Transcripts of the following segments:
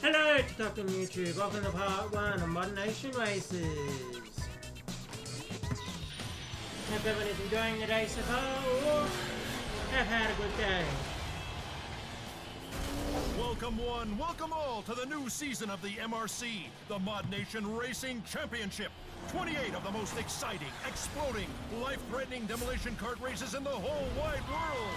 Hello, TikTok and YouTube. Welcome to part 1 of ModNation races. Hope everyone is enjoying the day so far, or have had a good day. Welcome one, welcome all to the new season of the MRC, the ModNation Racing Championship. 28 of the most exciting, exploding, life-threatening demolition kart races in the whole wide world.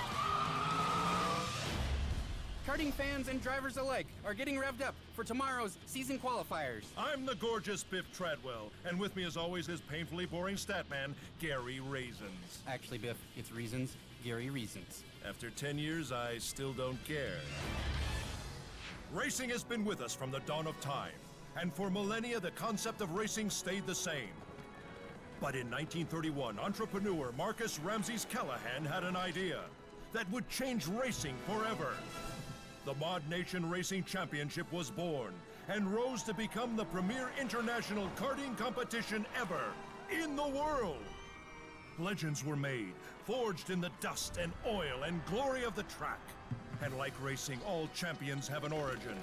Karting fans and drivers alike are getting revved up for tomorrow's season qualifiers. I'm the gorgeous Biff Treadwell, and with me as always is painfully boring statman, Gary Raisins. Actually, Biff, it's Reasons, Gary Reasons. After 10 years, I still don't care. Racing has been with us from the dawn of time, and for millennia the concept of racing stayed the same. But in 1931, entrepreneur Marcus Ramses Callahan had an idea that would change racing forever. The ModNation Racing Championship was born and rose to become the premier international karting competition ever in the world. Legends were made, forged in the dust and oil and glory of the track. And like racing, all champions have an origin.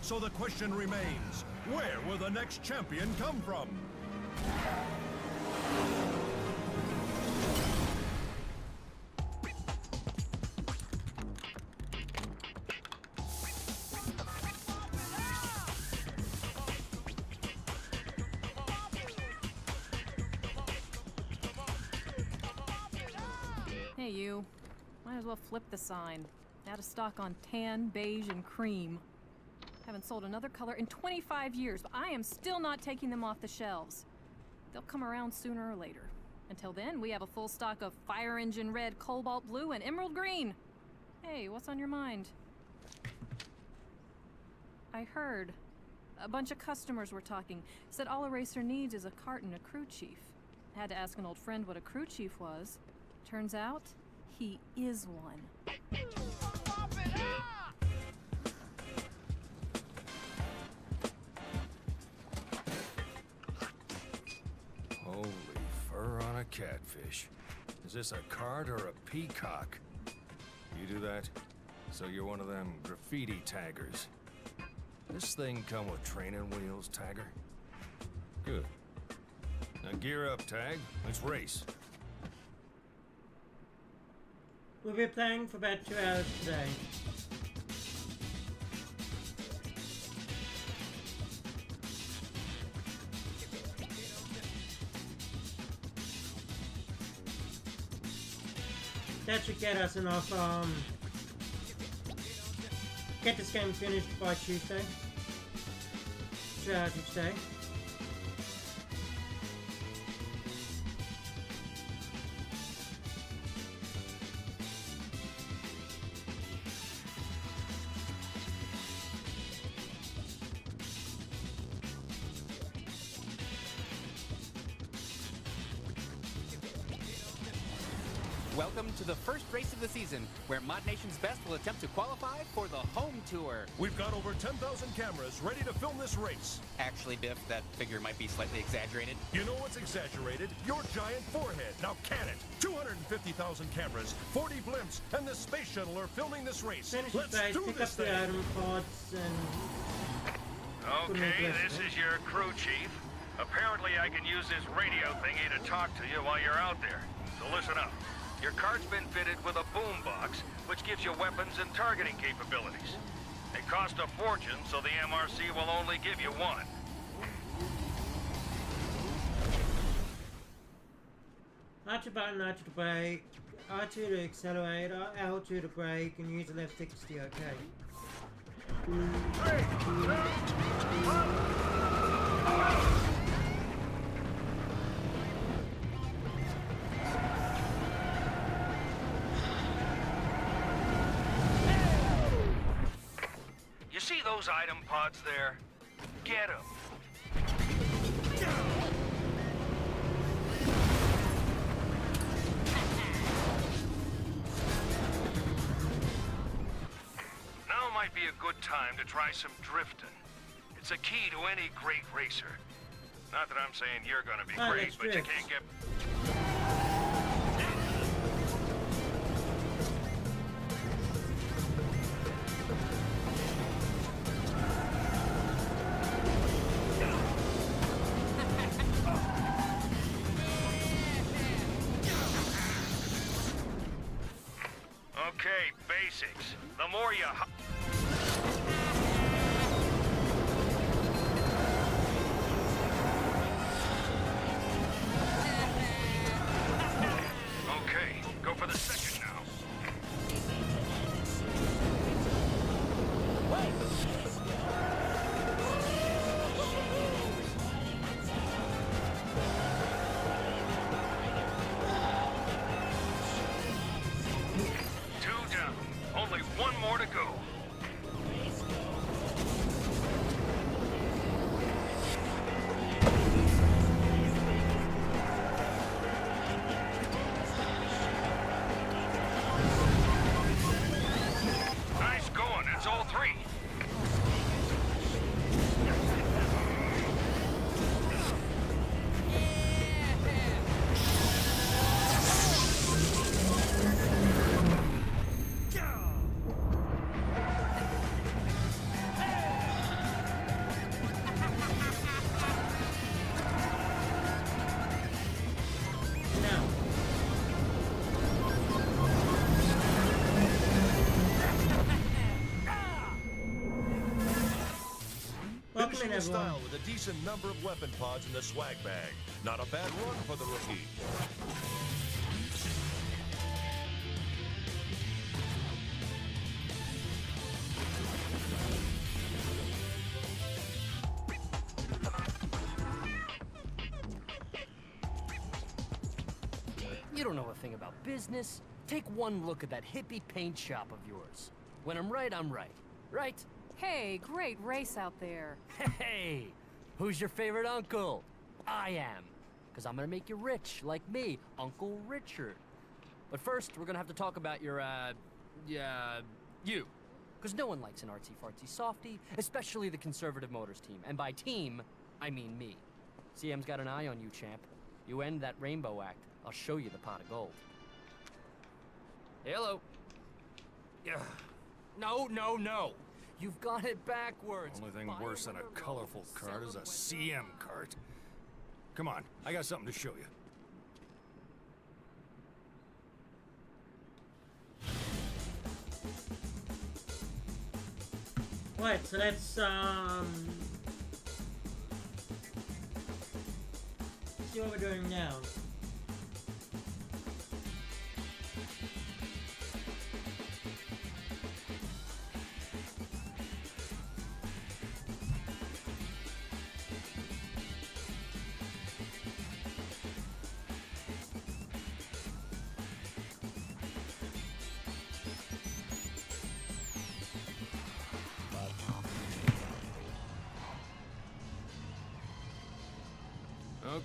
So the question remains, where will the next champion come from? Hey, you. Might as well flip the sign. Out of stock on tan, beige, and cream. Haven't sold another color in 25 years, but I am still not taking them off the shelves. They'll come around sooner or later. Until then, we have a full stock of fire engine red, cobalt blue, and emerald green. Hey, what's on your mind? I heard. A bunch of customers were talking. Said all a racer needs is a cart and a crew chief. Had to ask an old friend what a crew chief was. Turns out, he is one. Holy fur on a catfish. Is this a cart or a peacock? You do that? So you're one of them graffiti taggers. This thing come with training wheels, tagger? Good. Now gear up, tag. Let's race. We'll be playing for about 2 hours today. That should get us enough, get this game finished by Tuesday. 2 hours each day. Welcome to the first race of the season, where ModNation's best will attempt to qualify for the home tour. We've got over 10,000 cameras ready to film this race. Actually, Biff, that figure might be slightly exaggerated. You know what's exaggerated? Your giant forehead. Now can it? 250,000 cameras, 40 blimps, and the space shuttle are filming this race. Finish Let's the do pick this up the thing. item pods and... Okay, this is your crew chief. Apparently I can use this radio thingy to talk to you while you're out there. So listen up. Your cart's been fitted with a boombox, which gives you weapons and targeting capabilities. They cost a fortune, so the MRC will only give you one. R2 button, R2 to brake, R2 to accelerate, L2 to brake, and use the left stick to steer, okay. 3, 2, 1. You see those item pods there? Get them. Now might be a good time to try some drifting. It's a key to any great racer. Not that I'm saying you're gonna be great, but you can't get... Okay, basics. The more you... Okay, go for the second now. Two down. Only one more to go. Nice going. That's all three. Now. Welcome Finishing in, in everyone. style with a decent number of weapon pods in the swag bag. Not a bad run for the rookie. You don't know a thing about business. Take one look at that hippie paint shop of yours. When I'm right, I'm right. Right? Hey, great race out there. Hey! Who's your favorite uncle? I am. Because I'm gonna make you rich, like me, Uncle Richard. But first, we're gonna have to talk about your, you. Because no one likes an artsy-fartsy softy, especially the Conservative Motors team. And by team, I mean me. CM's got an eye on you, champ. You end that rainbow act, I'll show you the pot of gold. Hello. Yeah. No, no, no. You've got it backwards. Only thing Buy worse than a another colorful roll, cart is a sell it CM cart. Come on, I got something to show you. Right, so let's see what we're doing now.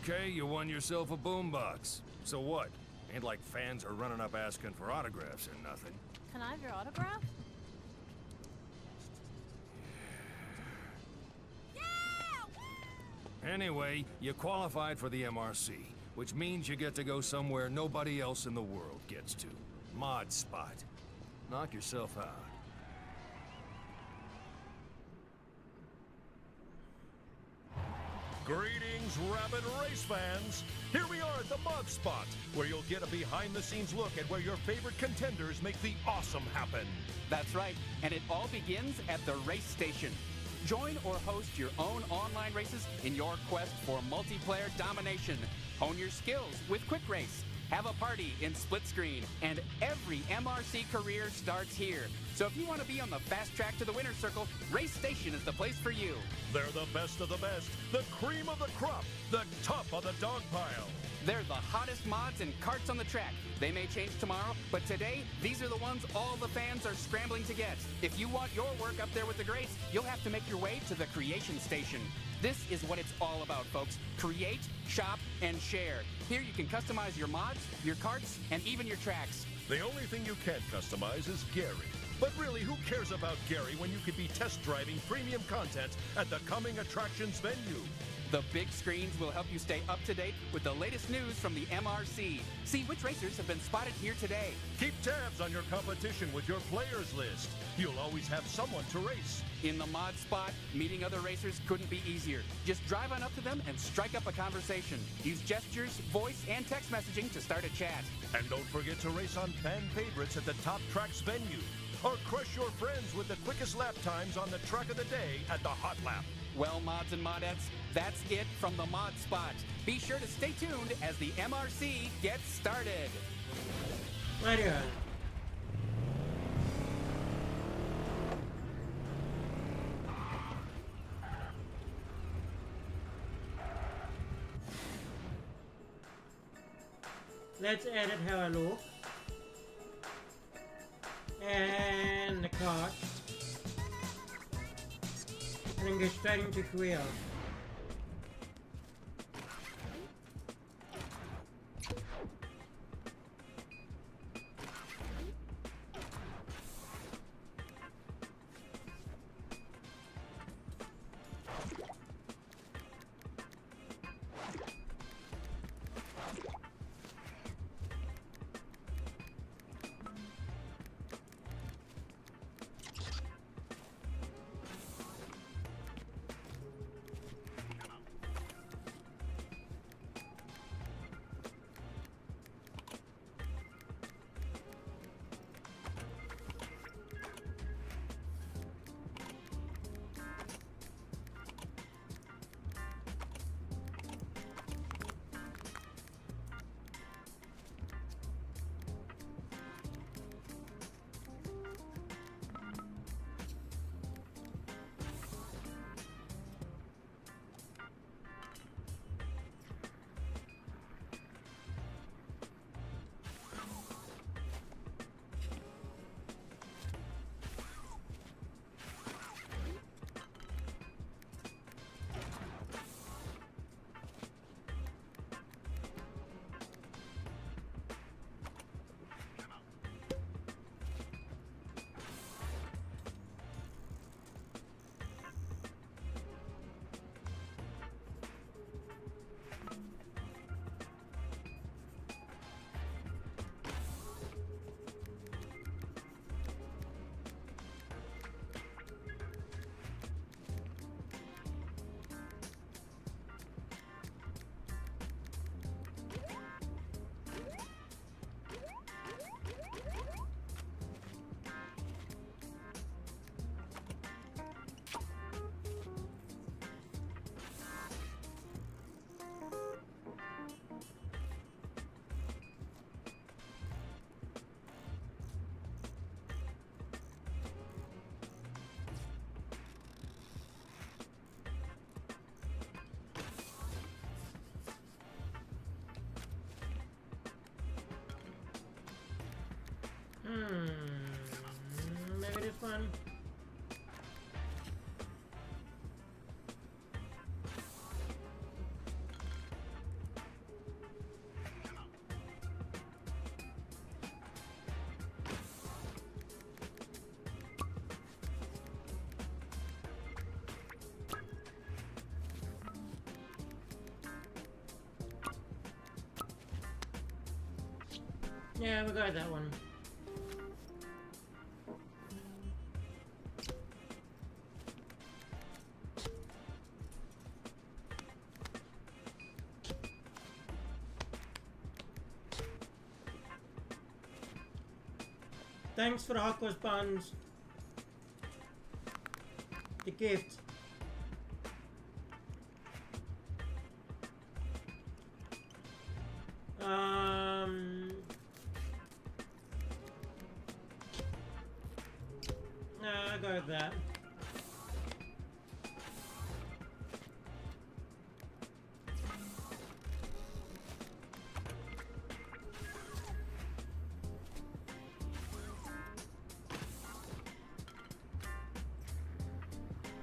Okay, you won yourself a boombox. So what? Ain't like fans are running up asking for autographs or nothing. Can I have your autograph? Anyway, you qualified for the MRC, which means you get to go somewhere nobody else in the world gets to. Mod Spot. Knock yourself out. Greetings, rabid race fans! Here we are at the Mod Spot, where you'll get a behind-the-scenes look at where your favorite contenders make the awesome happen. That's right, and it all begins at the race station. Join or host your own online races in your quest for multiplayer domination. Hone your skills with Quick Race. Have a party in Split Screen. And every MRC career starts here. So if you want to be on the fast track to the winner's circle, Race Station is the place for you. They're the best of the best, the cream of the crop, the top of the dog pile. They're the hottest mods and carts on the track. They may change tomorrow, but today, these are the ones all the fans are scrambling to get. If you want your work up there with the greats, you'll have to make your way to the Creation Station. This is what it's all about, folks. Create, shop, and share. Here you can customize your mods, your carts, and even your tracks. The only thing you can't customize is Gary. But really, who cares about Gary when you could be test driving premium content at the coming attractions venue? The big screens will help you stay up to date with the latest news from the MRC. See which racers have been spotted here today. Keep tabs on your competition with your players list. You'll always have someone to race. In the mod spot, meeting other racers couldn't be easier. Just drive on up to them and strike up a conversation. Use gestures, voice, and text messaging to start a chat. And don't forget to race on fan favorites at the top tracks venue. Or crush your friends with the quickest lap times on the track of the day at the Hot Lap. Well, mods and modettes, that's it from the mod spot. Be sure to stay tuned as the MRC gets started. Radio. Let's edit how I look. And the card. And then go straight into career. Maybe this one. Yeah, we got that one. Thanks for the Hot Cross Buns. The gift. No, I'll go with that.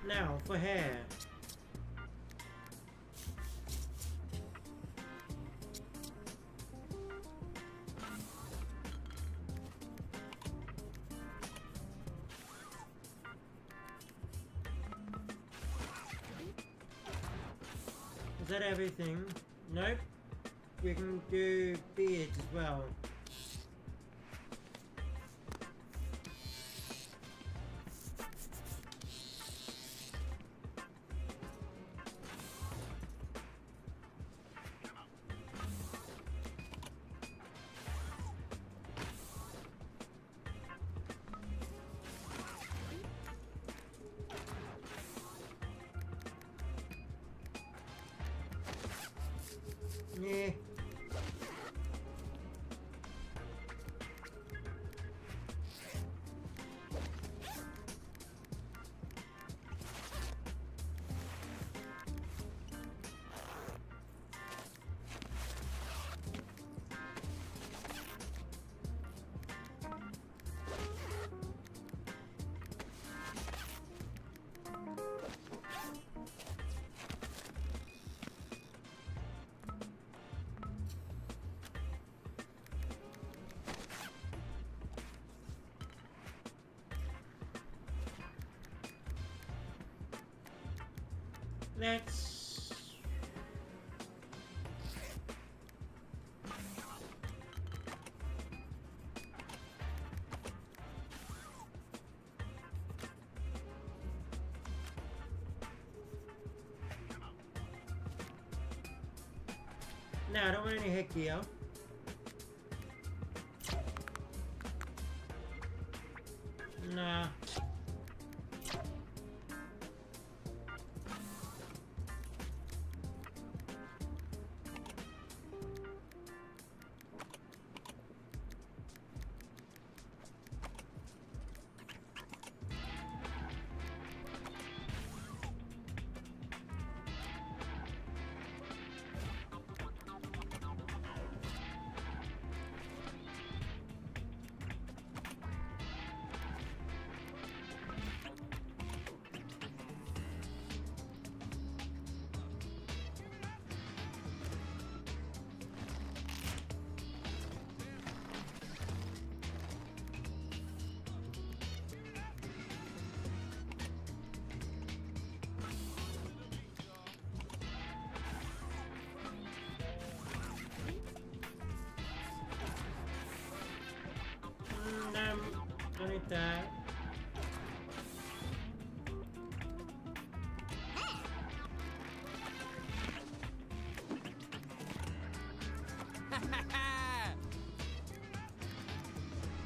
Now for hair. that everything? Nope. We can do beards as well. Yeah. Let's... No, I don't want any headgear. Nah. Don't need that.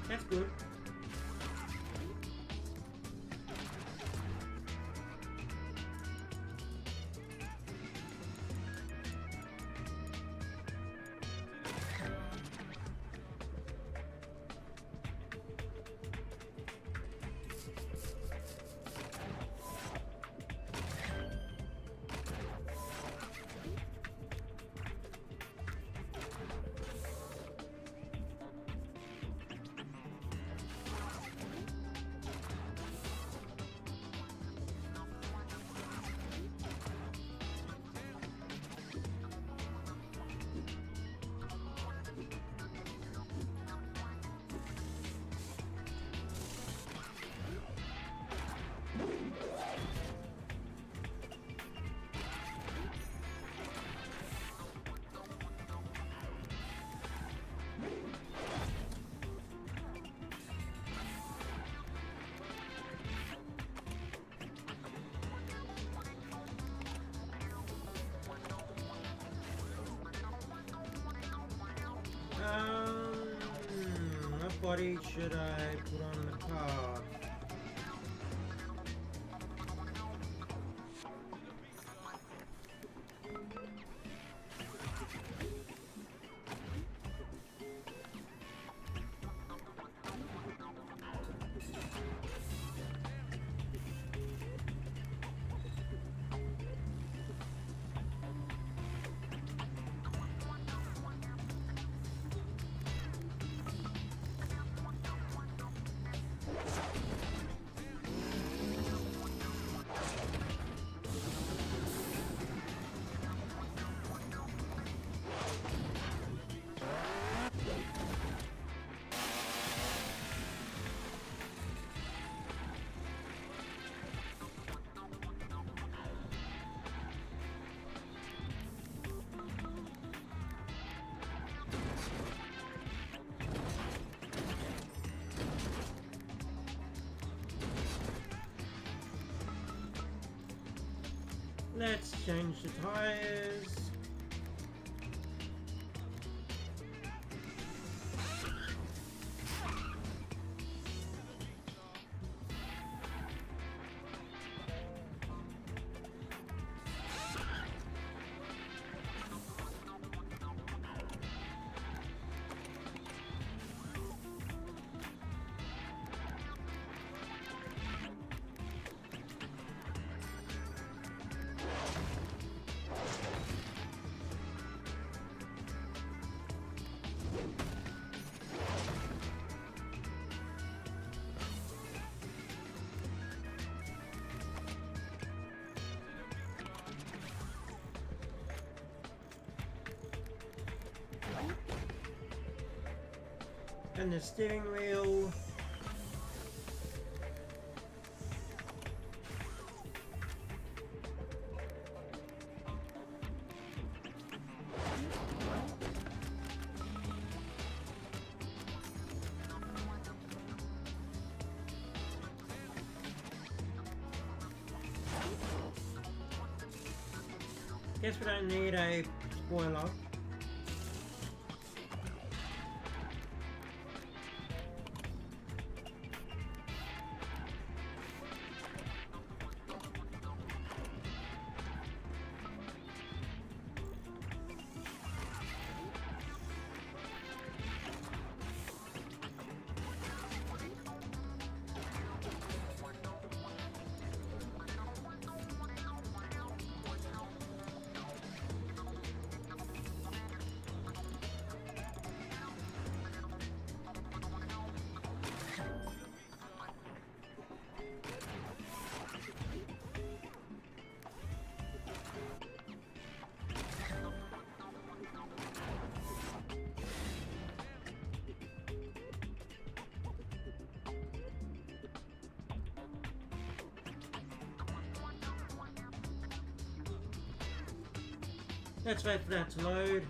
That's good. What body should I put on the car? Let's change the tires. And the steering wheel. Guess we don't need a spoiler. Let's wait for that to load.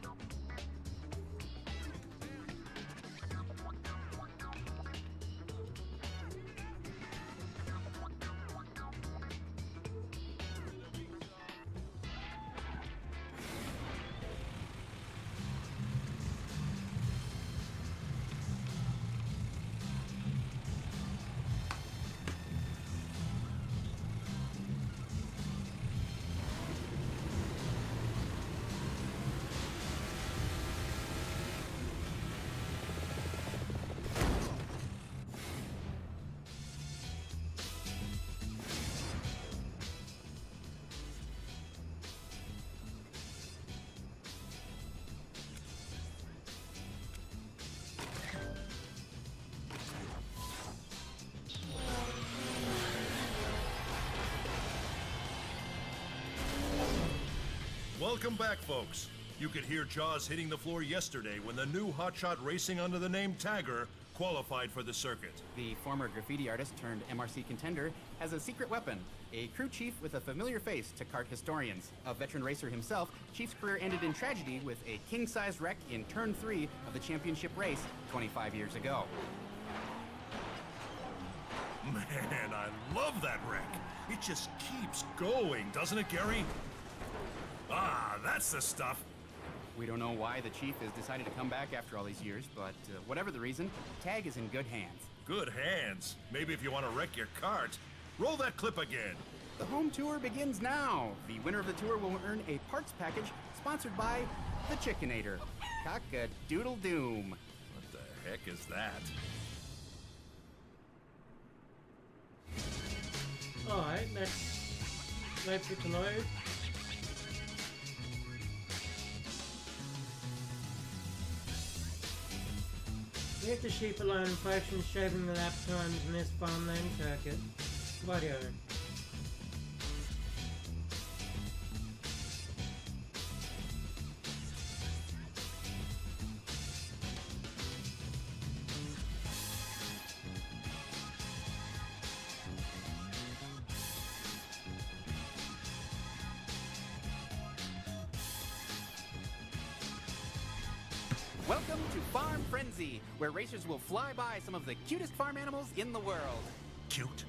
Welcome back, folks. You could hear Jaws hitting the floor yesterday when the new hotshot racing under the name Tagger qualified for the circuit. The former graffiti artist turned MRC contender has a secret weapon, a crew chief with a familiar face to kart historians. A veteran racer himself, Chief's career ended in tragedy with a king-size wreck in turn 3 of the championship race 25 years ago. Man, I love that wreck. It just keeps going, doesn't it, Gary? Ah, that's the stuff. We don't know why the Chief has decided to come back after all these years, but whatever the reason, Tag is in good hands. Good hands. Maybe if you want to wreck your cart. Roll that clip again. The home tour begins now. The winner of the tour will earn a parts package sponsored by the Chickinator. Cock-a-doodle-doom. What the heck is that? Alright, let's wait for it to load. Leave the sheep alone, function shaving the lap times in this farmland circuit. Radio. Welcome to Farm Frenzy, where racers will fly by some of the cutest farm animals in the world. Cute?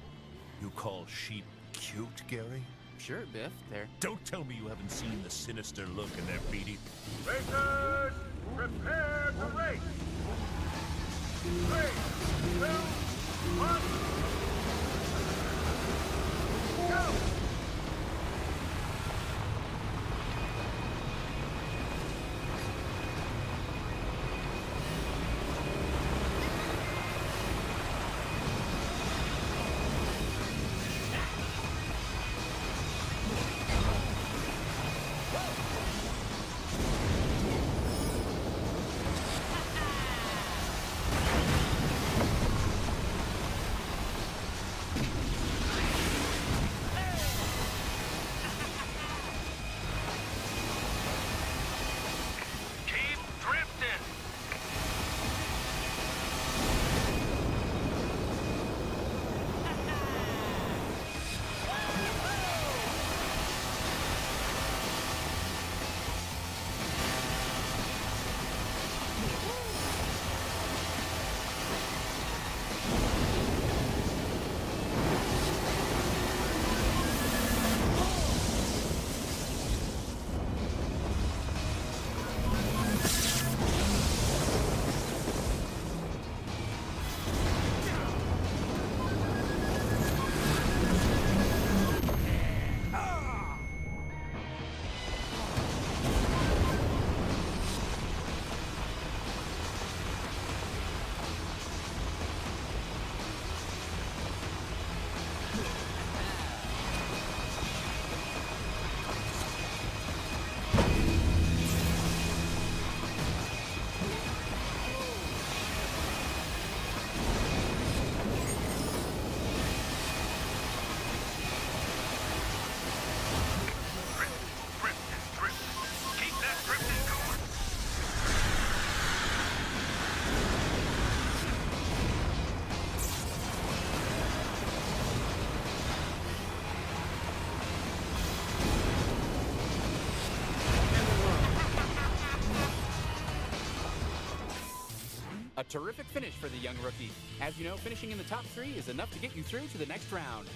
You call sheep cute, Gary? Sure, Biff. There. Don't tell me you haven't seen the sinister look in their beady. Racers, prepare to race. 3, 2, 1, go! Keep drifting. Drifting. Keep that drifting going. A terrific finish for the young rookie. As you know, finishing in the top 3 is enough to get you through to the next round.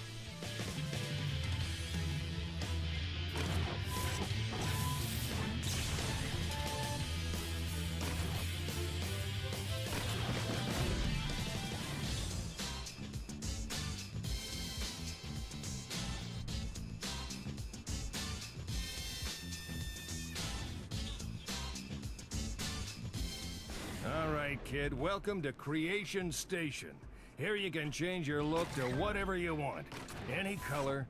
All right, kid, welcome to Creation Station. Here you can change your look to whatever you want. Any color.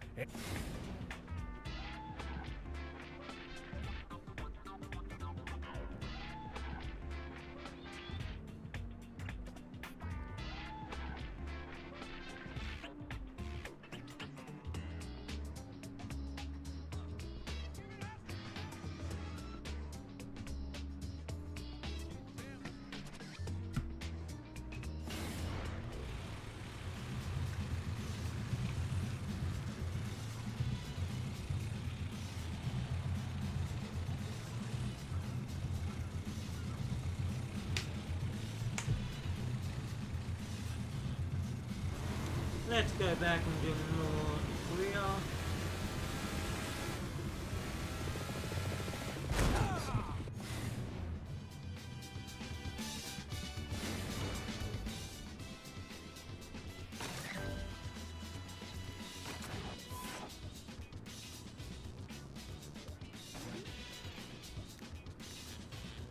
Let's go back and do more real.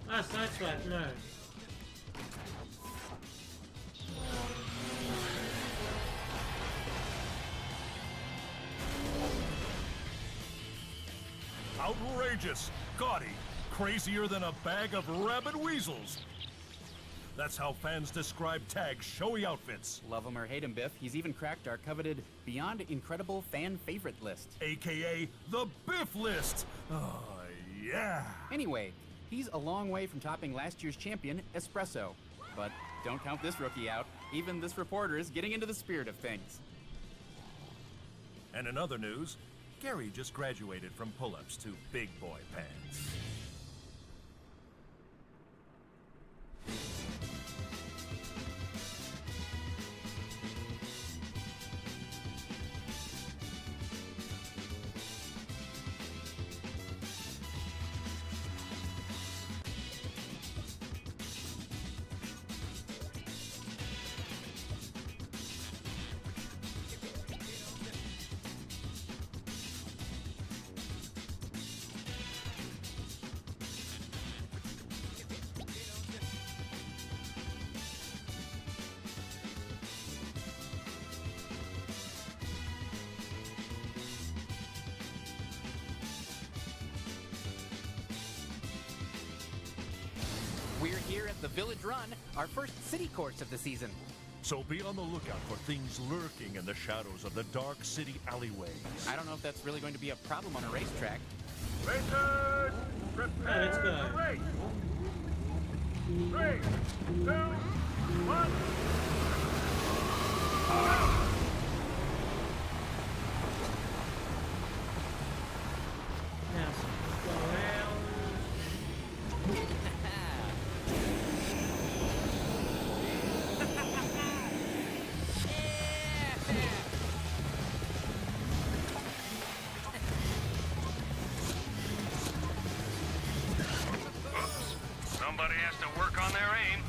Ah, sideswipe, no. Outrageous, gaudy, crazier than a bag of rabid weasels. That's how fans describe Tag's showy outfits. Love him or hate him, Biff, he's even cracked our coveted Beyond Incredible fan favorite list. AKA the Biff List. Oh, yeah. Anyway, he's a long way from topping last year's champion, Espresso. But don't count this rookie out. Even this reporter is getting into the spirit of things. And in other news, Gary just graduated from pull-ups to big boy pants. We're here at the Village Run, our first city course of the season. So be on the lookout for things lurking in the shadows of the dark city alleyways. I don't know if that's really going to be a problem on a racetrack. Racers, prepare let's go. to race. 3, 2, 1. Now, go around. Somebody has to work on their aim.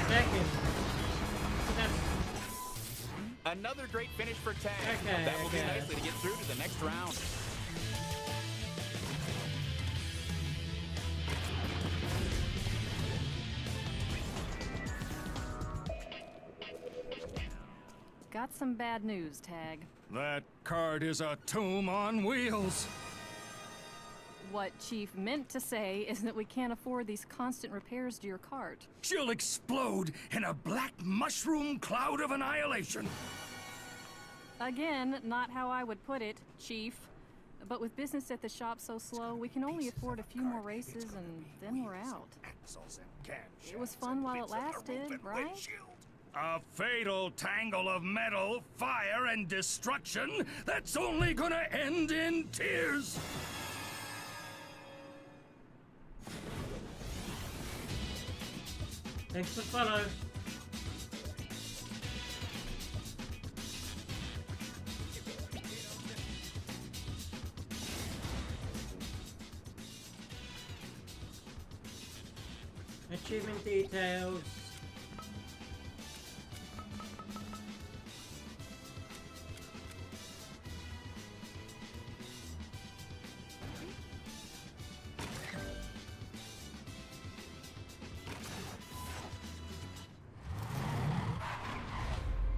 Second. Another great finish for Tag. Okay, That will be okay. nicely to get through to the next round. Got some bad news, Tag. That cart is a tomb on wheels. What Chief meant to say is that we can't afford these constant repairs to your cart. She'll explode in a black mushroom cloud of annihilation. Again, not how I would put it, Chief. But with business at the shop so slow, we can only afford a few more races and then we're out. It was fun while it lasted, right? A fatal tangle of metal, fire, and destruction that's only gonna end in tears. Thanks for the follow. Achievement details.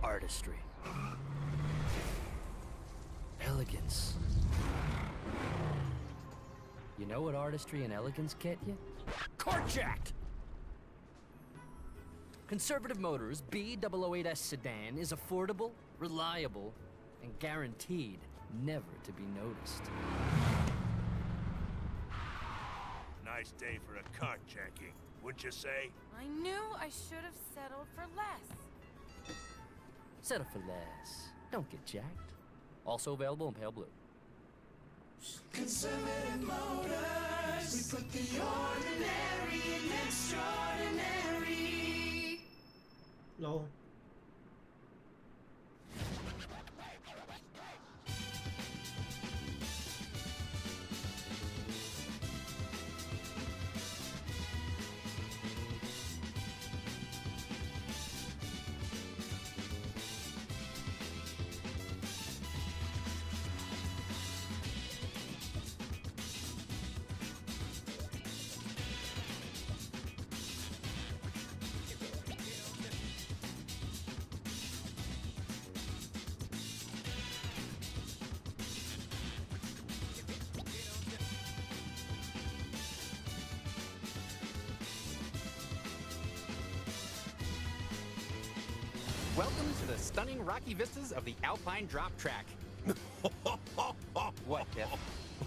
Artistry. Elegance. You know what artistry and elegance get you? Carjacked! Conservative Motors B008S sedan is affordable, reliable, and guaranteed never to be noticed. Nice day for a carjacking. wouldn't you say? I knew I should have settled for less. Settle for less. Don't get jacked. Also available in pale blue. Conservative Motors. We put the ordinary in extraordinary. Lol. Welcome to the stunning rocky vistas of the Alpine Drop Track. What, Tiff?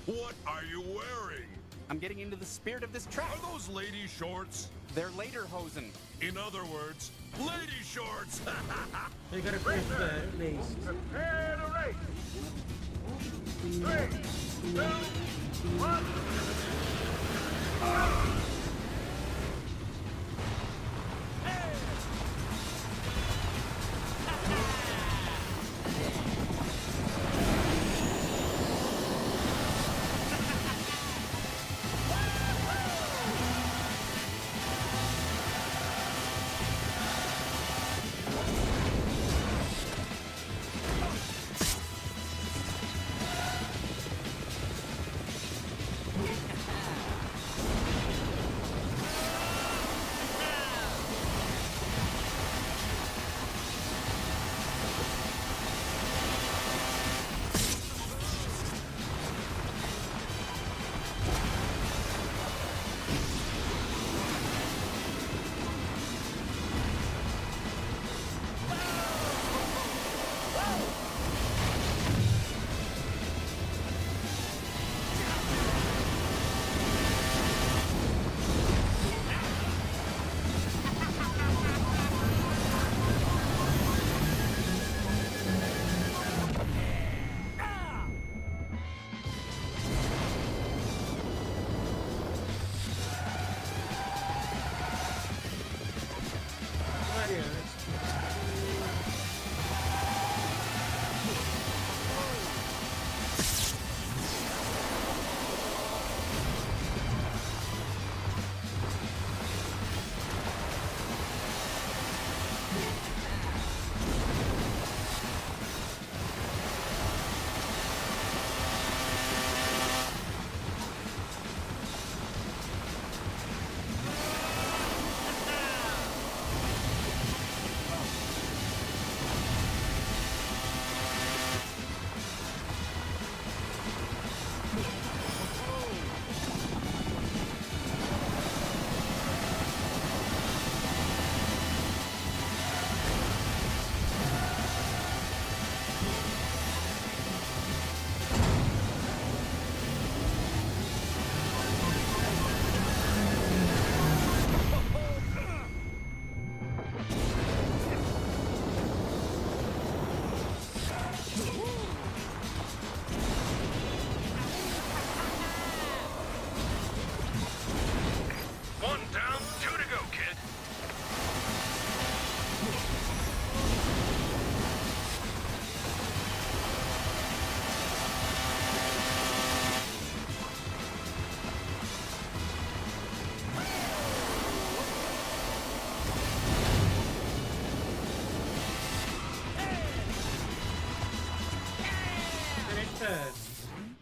What are you wearing? I'm getting into the spirit of this track. Are those lady shorts? They're lederhosen. In other words, lady shorts! They got a crisp at least. Prepare to race. 3, 2, 1.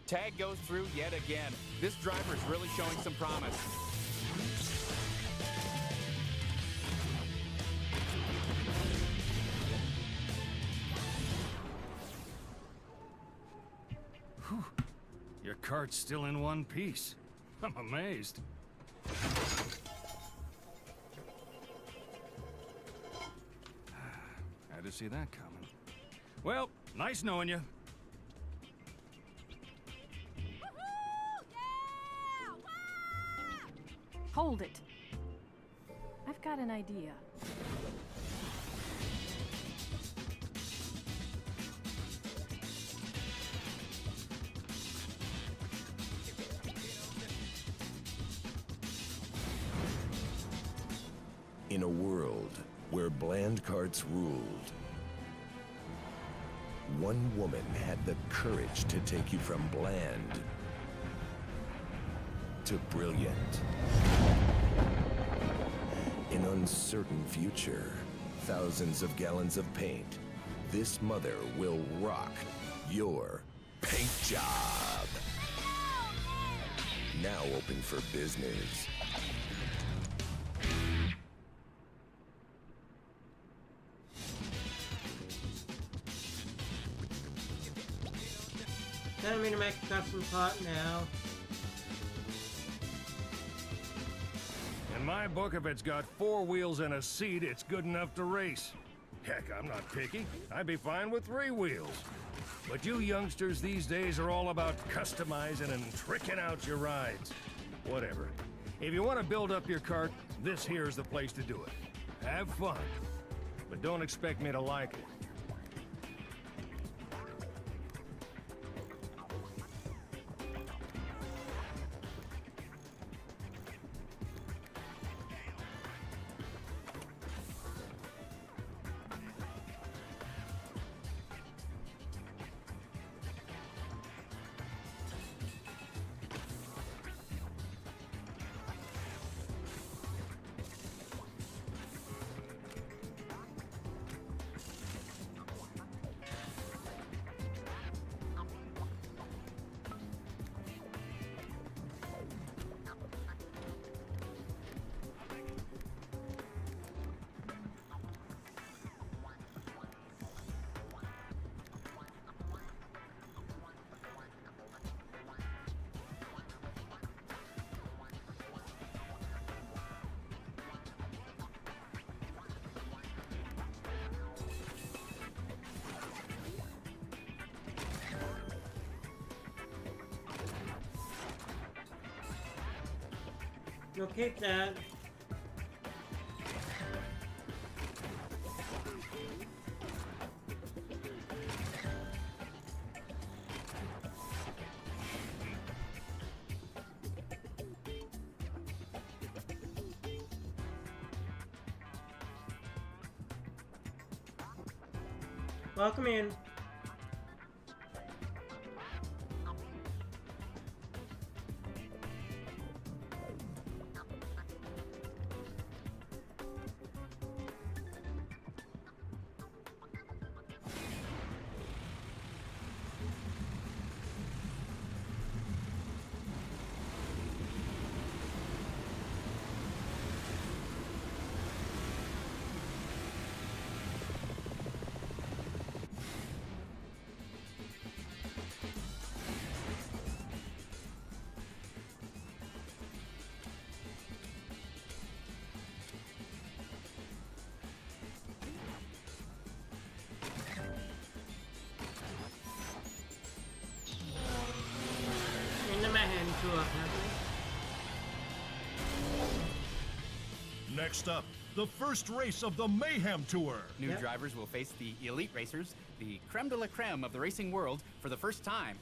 Tag goes through yet again. This driver is really showing some promise. Whew. Your cart's still in one piece. I'm amazed. Had to see that coming. Well, nice knowing you. Hold it. got an idea. In a world where bland carts ruled, one woman had the courage to take you from bland to brilliant. In uncertain future, thousands of gallons of paint, this mother will rock your paint job. Now open for business. Telling me to make a custom part now. In my book, if it's got 4 wheels and a seat, it's good enough to race. Heck, I'm not picky. I'd be fine with 3 wheels. But you youngsters these days are all about customizing and tricking out your rides. Whatever. If you want to build up your cart, this here's the place to do it. Have fun. But don't expect me to like it. You'll keep that. Welcome in. Next up, the first race of the Mayhem Tour. New drivers will face the elite racers, the creme de la creme of the racing world, for the first time.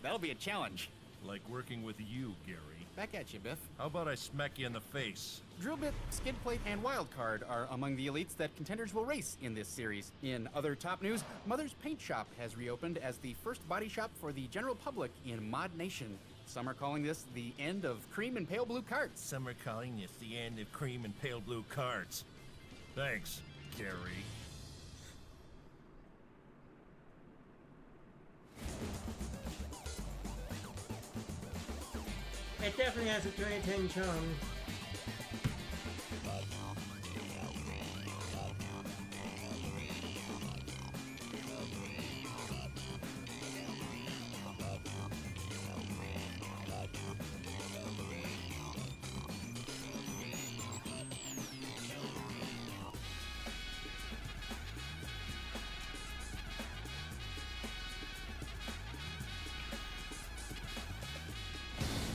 That'll be a challenge. Like working with you, Gary. Back at you, Biff. How about I smack you in the face? Drill bit, skid plate, and wild card are among the elites that contenders will race in this series. In other top news, Mother's Paint Shop has reopened as the first body shop for the general public in ModNation. Some are calling this the end of cream and pale blue carts. Some are calling this the end of cream and pale blue carts. Thanks, Gary. It definitely has a 2010 charm.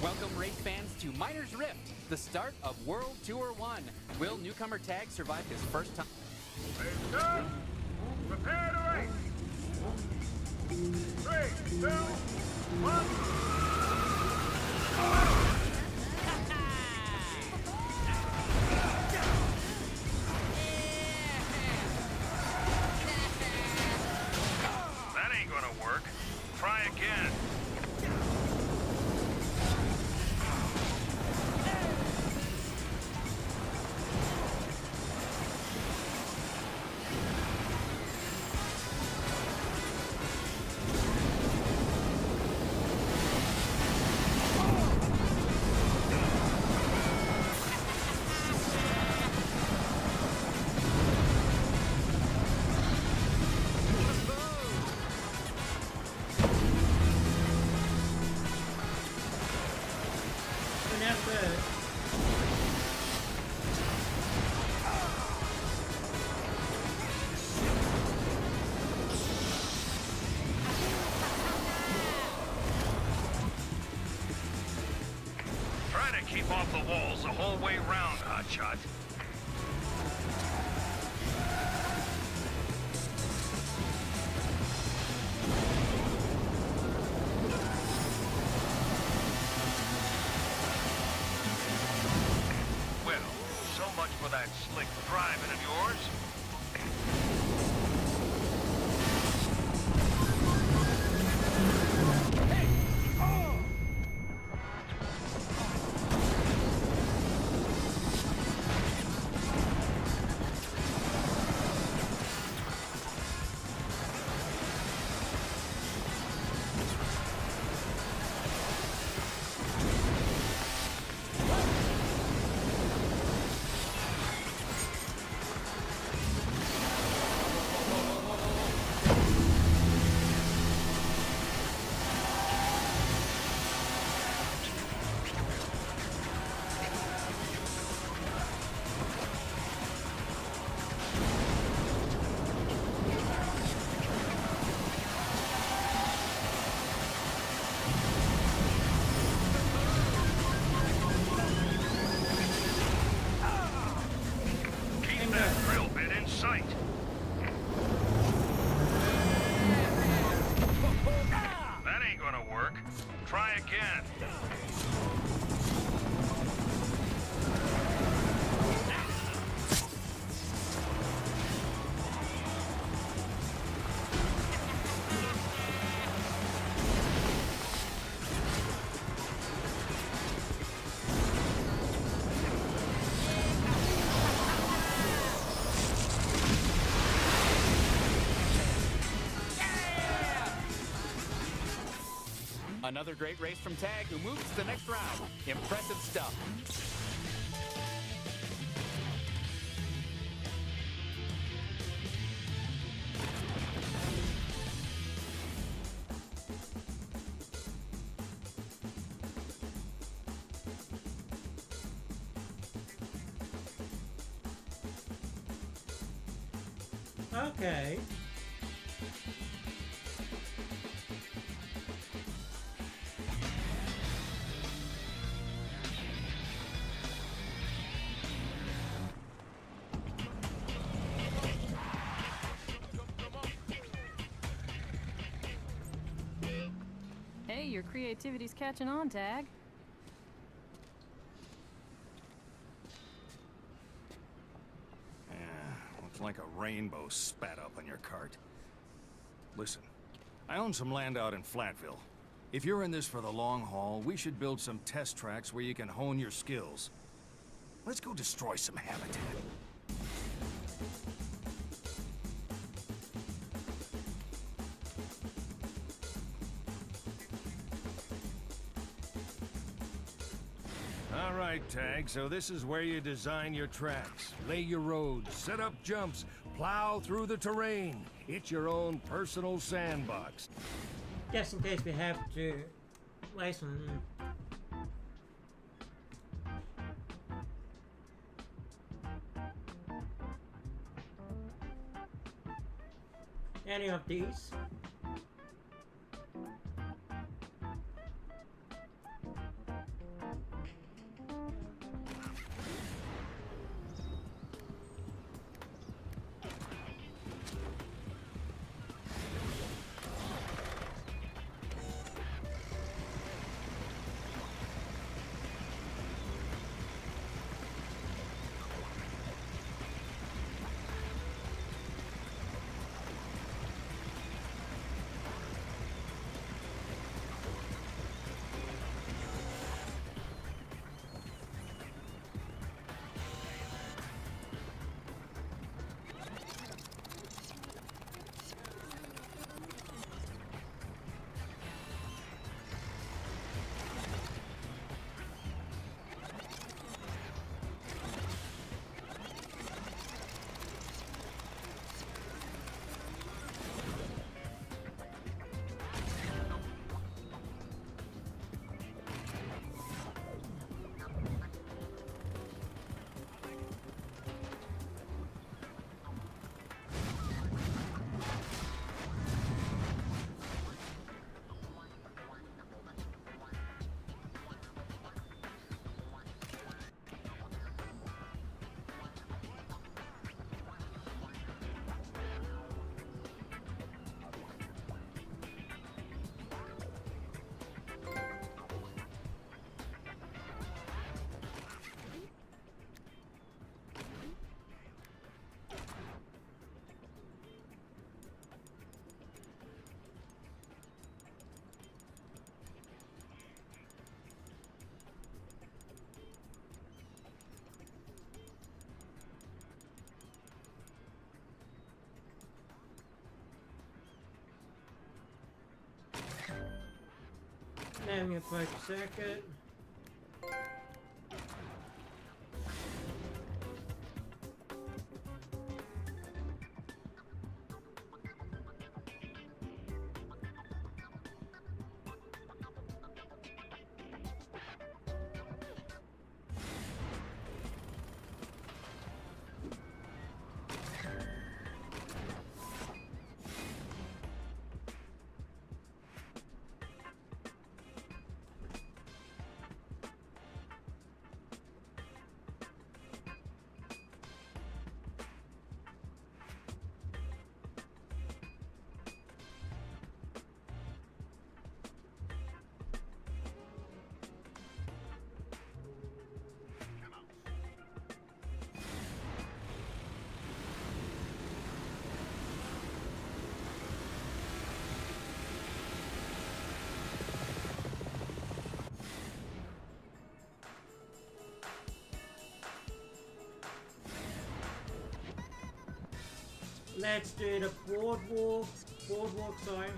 Welcome race fans to Miners Rift, the start of World Tour 1. Will newcomer Tag survive his first time? Race good. Prepare to race. 3, 2, 1. That ain't gonna work. Try again. Keep off the walls the whole way round, Hotshot. Well, so much for that slick driving of yours. Sight. That ain't gonna work. Try again. Another great race from Tag, who moves to the next round. Impressive stuff. Okay. Hey, your creativity's catching on, Tag. Looks like a rainbow spat up on your cart. Listen, I own some land out in Flatville. If you're in this for the long haul, we should build some test tracks where you can hone your skills. Let's go destroy some habitat. All right, Tag, so this is where you design your tracks, lay your roads, set up jumps, plow through the terrain. It's your own personal sandbox. Just in case we have to lay some... any of these. having a poker circuit. Let's do the boardwalk. Sorry.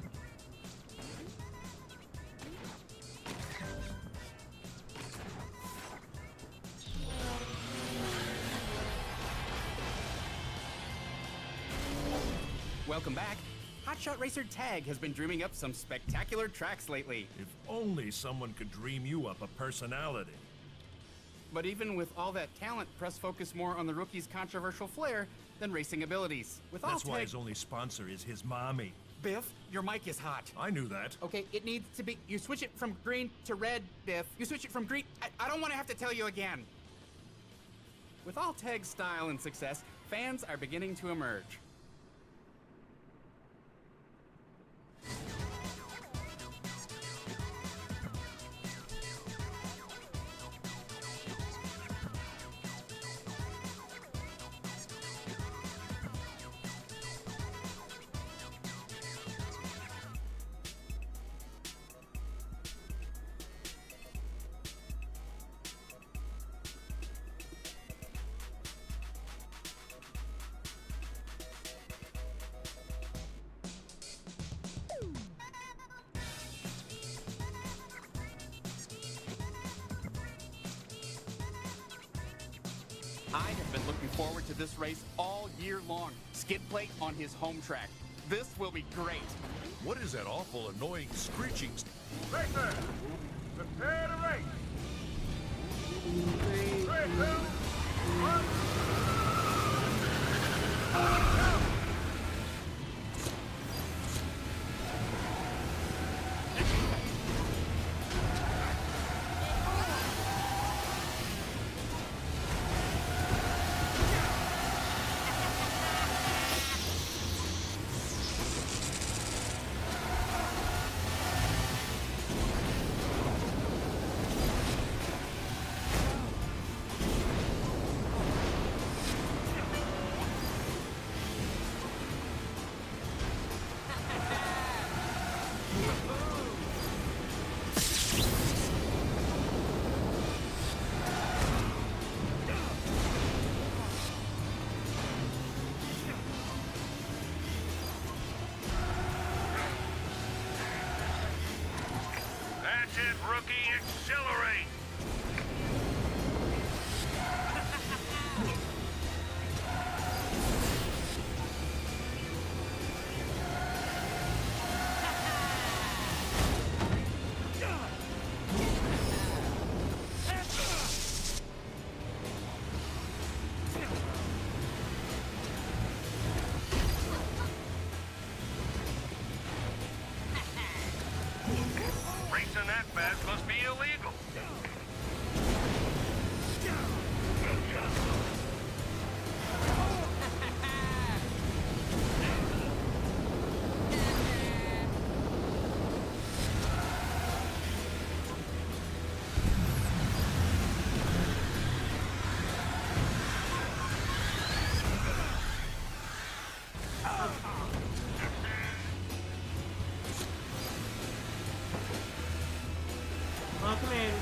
Welcome back. Hotshot Racer Tag has been dreaming up some spectacular tracks lately. If only someone could dream you up a personality. But even with all that talent, press focus more on the rookie's controversial flair than racing abilities. With all That's why Tag... his only sponsor is his mommy. Biff, your mic is hot. I knew that. Okay, it needs to be... You switch it from green to red, Biff. You switch it from green... I don't want to have to tell you again. With all Tag's style and success, fans are beginning to emerge. I have been looking forward to this race all year long. Skid plate on his home track. This will be great. What is that awful, annoying screeching? Racer, prepare to race. 3, 2, 1. That's it, rookie. Accelerate. Racing that fast must be illegal. Welcome in.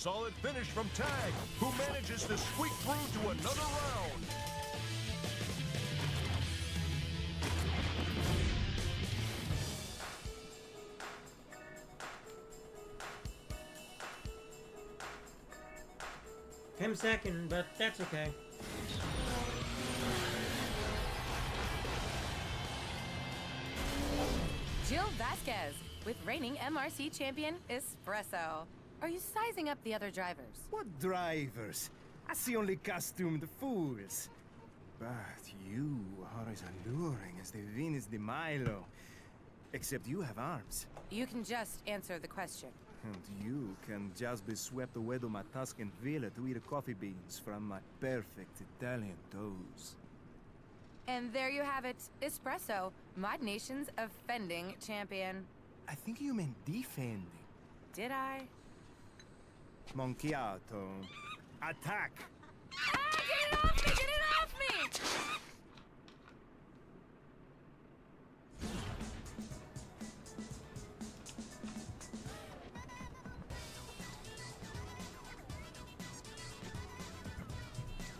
solid finish from Tag, who manages to squeak through to another round. Came second, but that's okay. Jill Vasquez with reigning MRC champion Espresso. Are you sizing up the other drivers? What drivers? I see only costumed fools. But you are as alluring as the Venus de Milo. Except you have arms. You can just answer the question. And you can just be swept away to my Tuscan villa to eat coffee beans from my perfect Italian toes. And there you have it, Espresso, ModNation's offending champion. I think you meant defending. Did I? Monchiato. Attack! Ah, get it off me! Get it off me!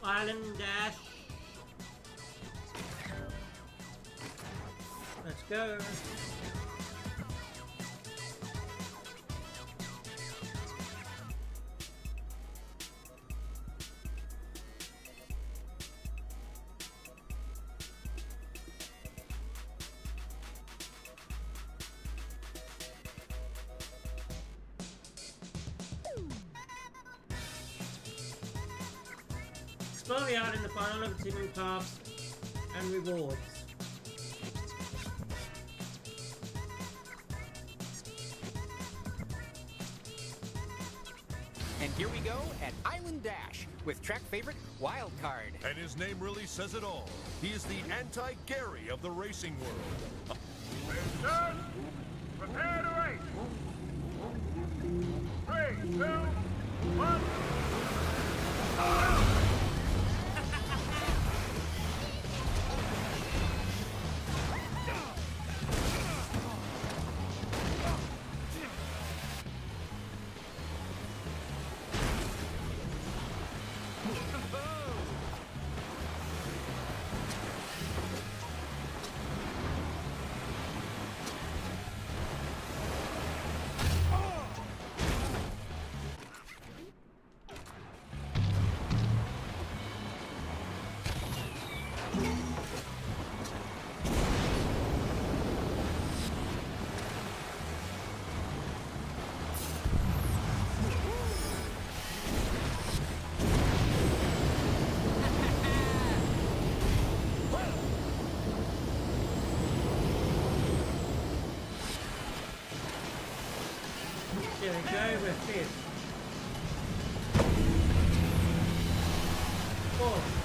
Island dash. Let's go. Explore the art in the final of teaming paths and rewards. And here we go at Island Dash with track favorite Wildcard. And his name really says it all. He is the anti-Gary of the racing world. Sir, prepare to race. 3, 2, 1. There we go, we're fifth. Fourth.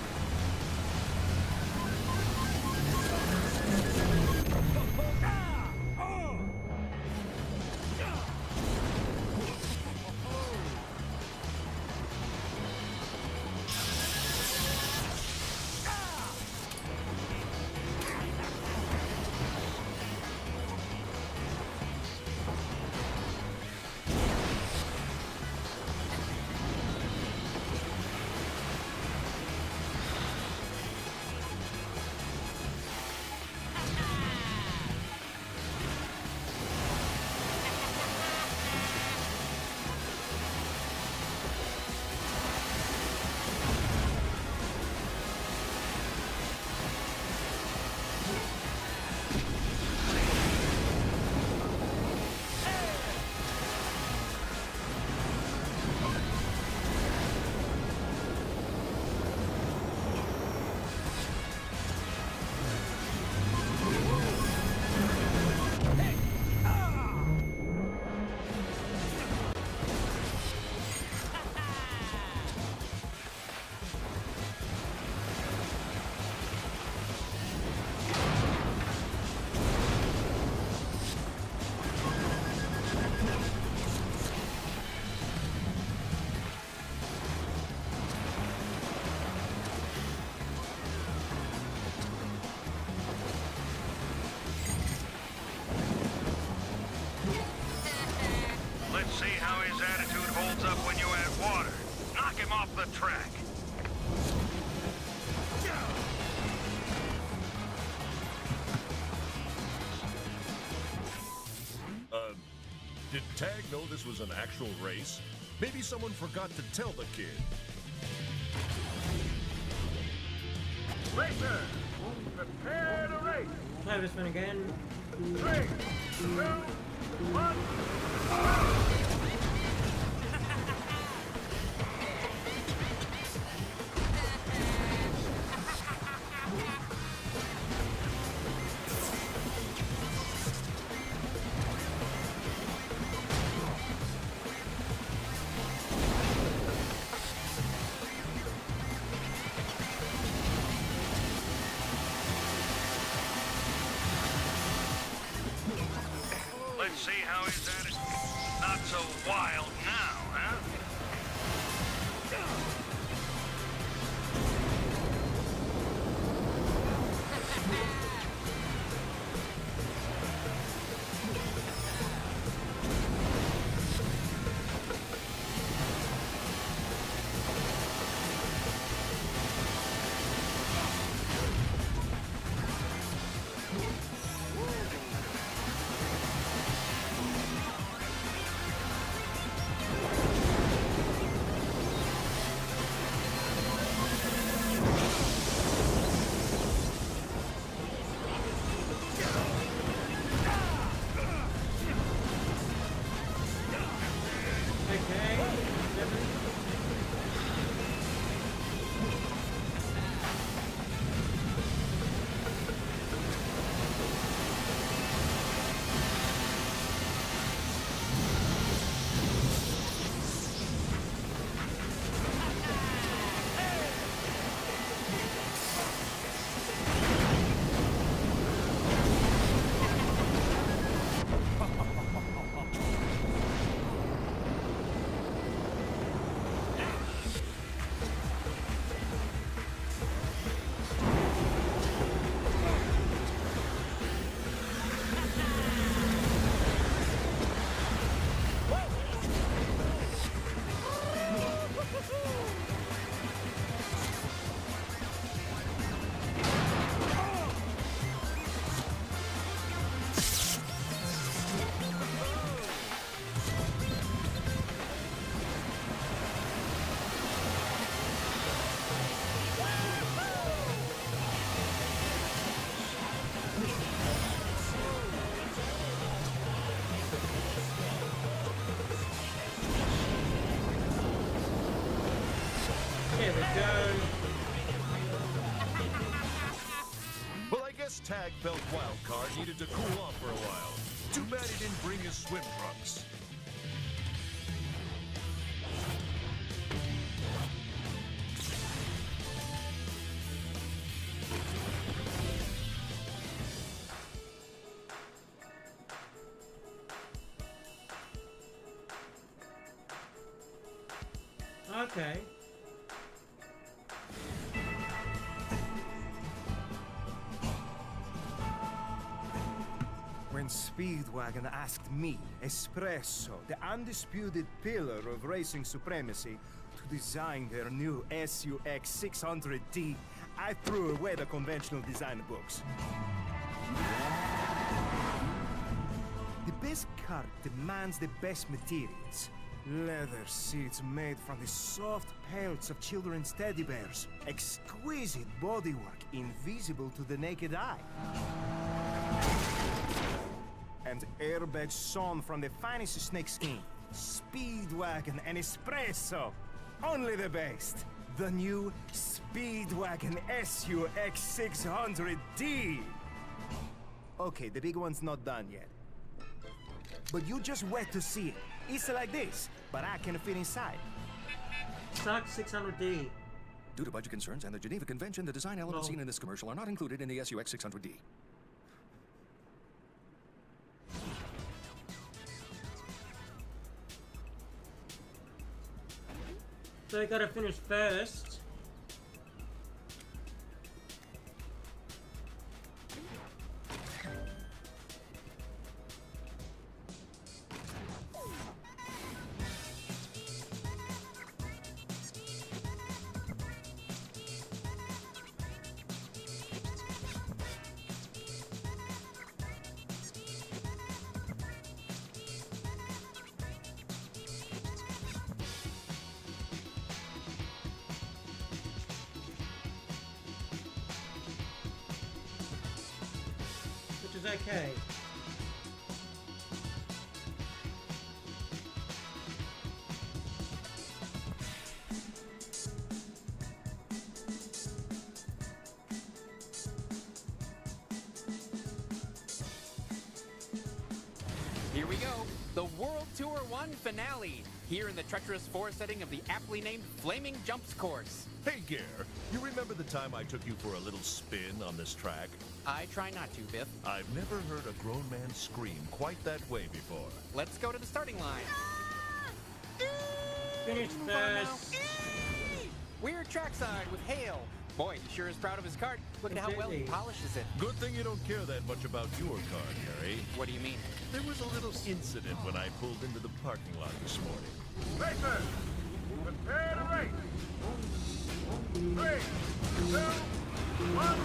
Did Tag know this was an actual race? Maybe someone forgot to tell the kid. Racer, prepare to race. Play this one again. 3, 2, 1. Let's see how he's at it. Not so wild now, huh? Here we go. Well, I guess Tag felt Wildcard needed to cool off for a while. Too bad he didn't bring his swim trunks. Okay. When Speedwagon asked me, Espresso, the undisputed pillar of racing supremacy, to design their new SUX 600D, I threw away the conventional design books. The best car demands the best materials. Leather seats made from the soft pelts of children's teddy bears. Exquisite bodywork, invisible to the naked eye. And airbags sewn from the finest snakeskin. Speedwagon and Espresso. Only the best. The new Speedwagon SUX 600D. Okay, the big one's not done yet. But you just wait to see it. It's like this, but I can fit inside. Stock 600D. Due to budget concerns and the Geneva Convention, the design elements No. seen in this commercial are not included in the SUX 600D. So I gotta finish first. was okay. Here we go. The World Tour 1 finale. Here in the treacherous forest setting of the aptly named Flaming Jumps course. Hey, Gare, you remember the time I took you for a little spin on this track? I try not to, Biff. I've never heard a grown man scream quite that way before. Let's go to the starting line. Finish first. We're trackside with Hale. Boy, he sure is proud of his cart. Look at how well he Completely. polishes it. Good thing you don't care that much about your car, Gary. What do you mean? There was a little incident when I pulled into the parking lot this morning. Racers, prepare to race. 3, 2, 1.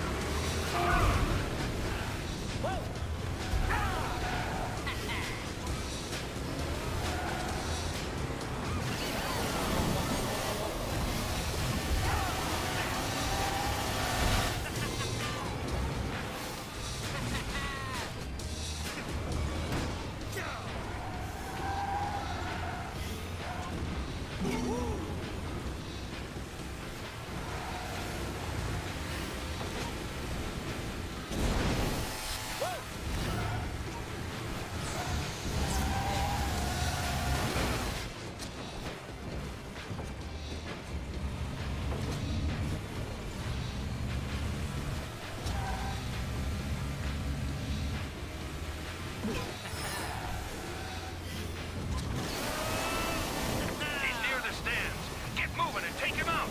He's near the stands. Get moving and take him out.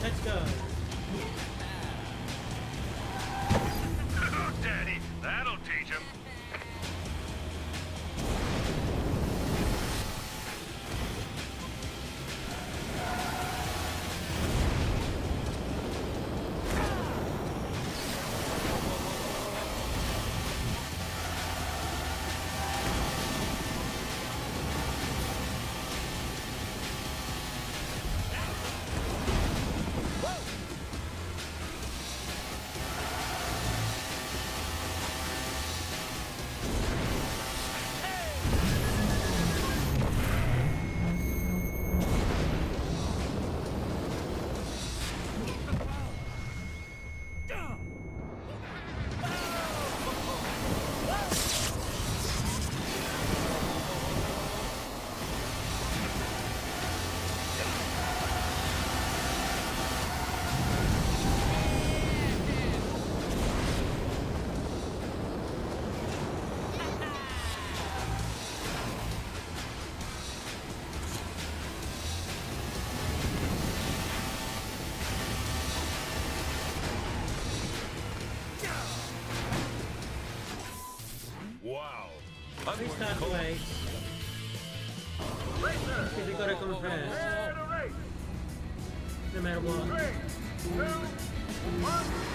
Let's go. Oh, Daddy, that'll teach him. Wow. Please start the race. Because we gotta come first. Prepare to race. No matter what. 3, 2, 1.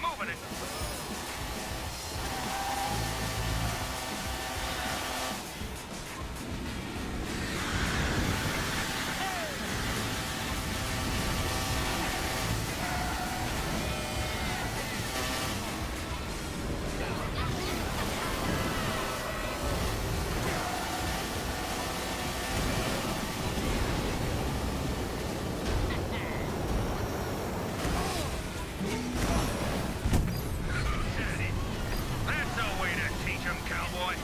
moving it. That's no way to teach 'em, cowboy.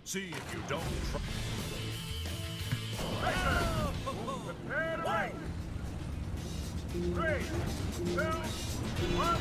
See if you don't try. Prepare right. 3, 2, 1.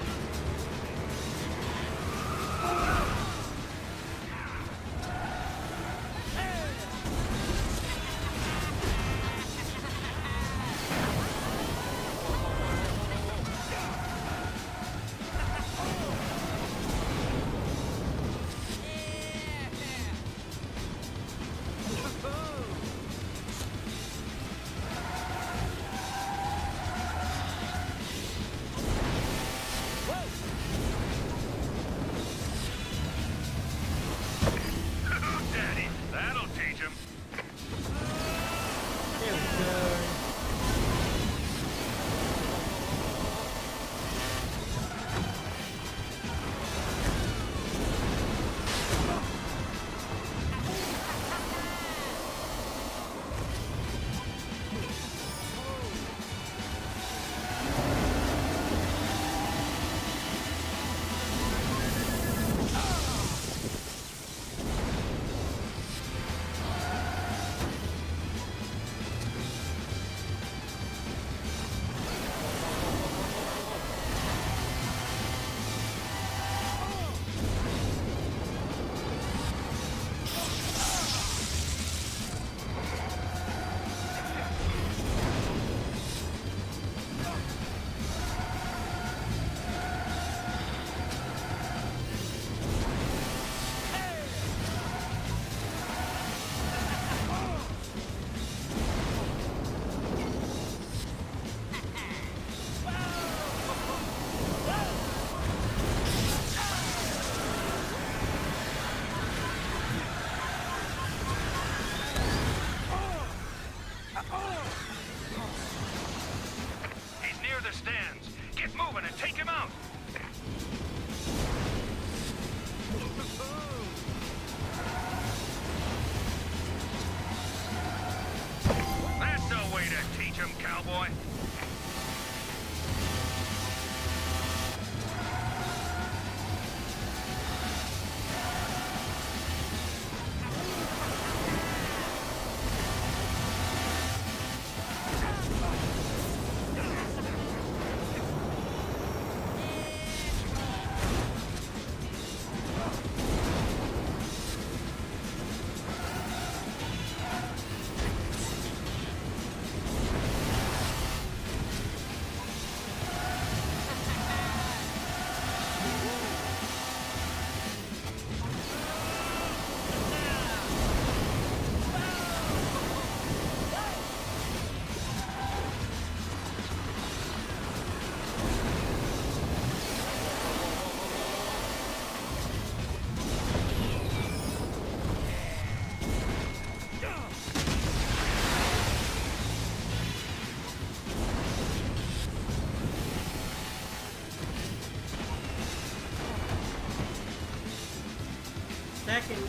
racing.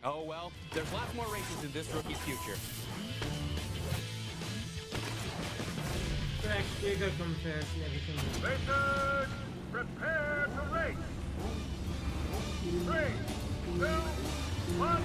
Oh well, there's lots more races in this rookie's future. Correct, you go come first and everything. Racers, prepare to race. 3, 2, 1.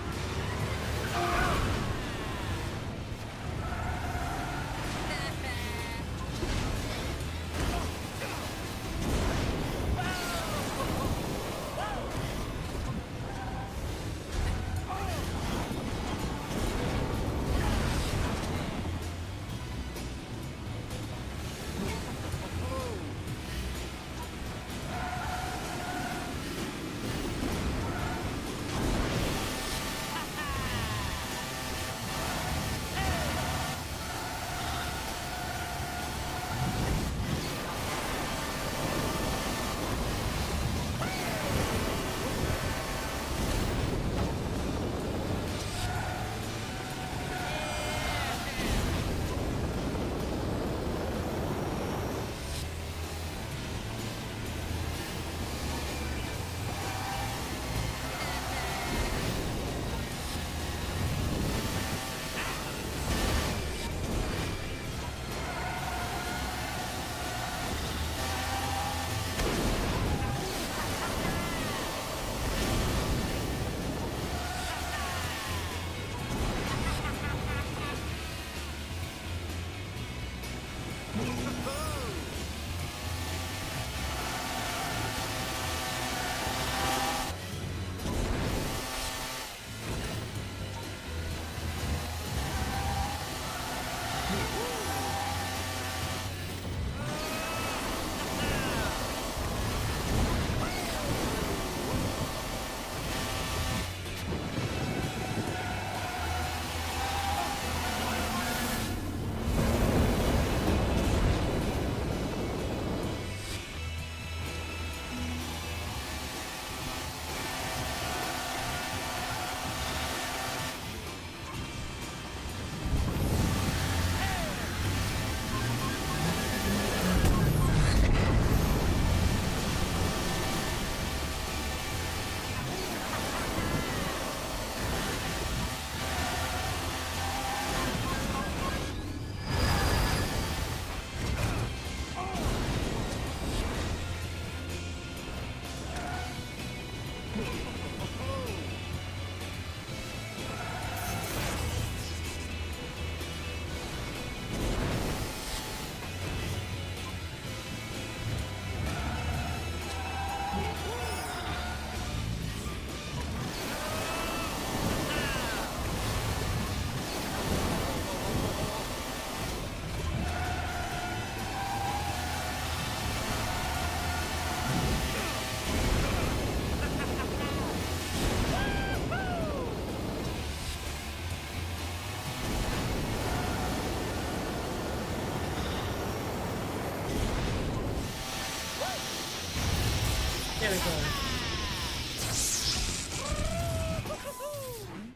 There we go.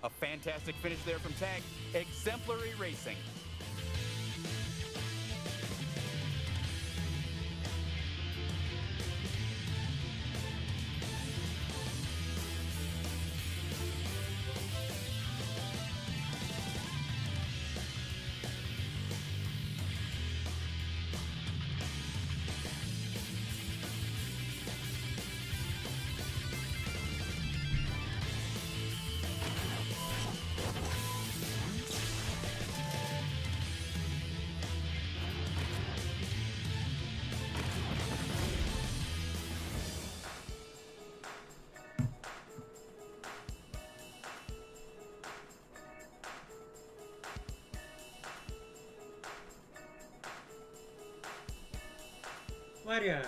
A fantastic finish there from Tag. Exemplary racing. Wario.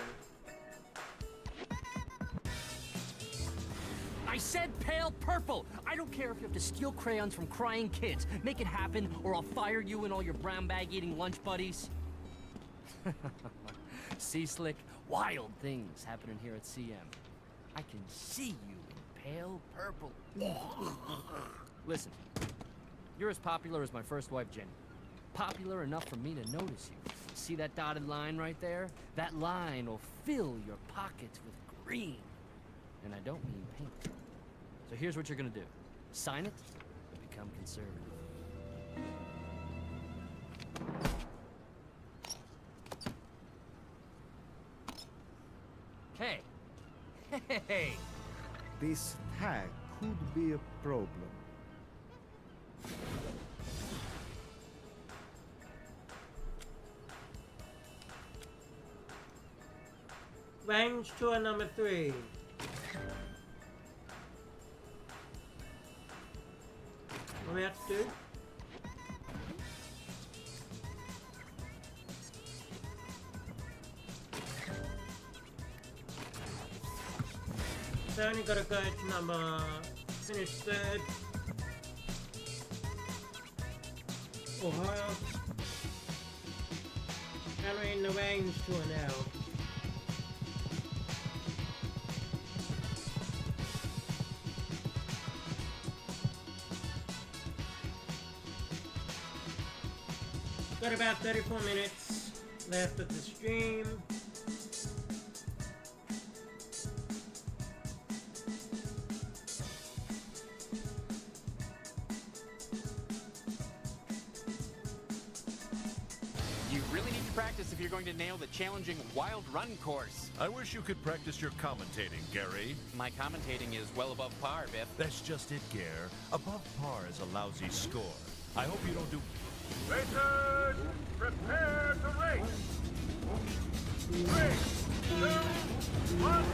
I said pale purple! I don't care if you have to steal crayons from crying kids. Make it happen, or I'll fire you and all your brown bag eating lunch buddies. See, Slick? Wild things happening here at CM. I can see you in pale purple. Listen, you're as popular as my first wife, Jenny. Popular enough for me to notice you. See that dotted line right there? That line will fill your pockets with green. And I don't mean pink. So here's what you're gonna do. Sign it and become conservative. Hey! Hey! This tag could be a problem. Range tour number 3. What do we have to do? So only gotta go to number, finish 3rd. Ohio. And we're in the range tour now. Got about 34 minutes left of the stream. You really need to practice if you're going to nail the challenging Wild Run course. I wish you could practice your commentating, Gary. My commentating is well above par, Biff. That's just it, Gare. Above par is a lousy score. I hope you don't do... Racers, prepare to race. 3, 2, 1.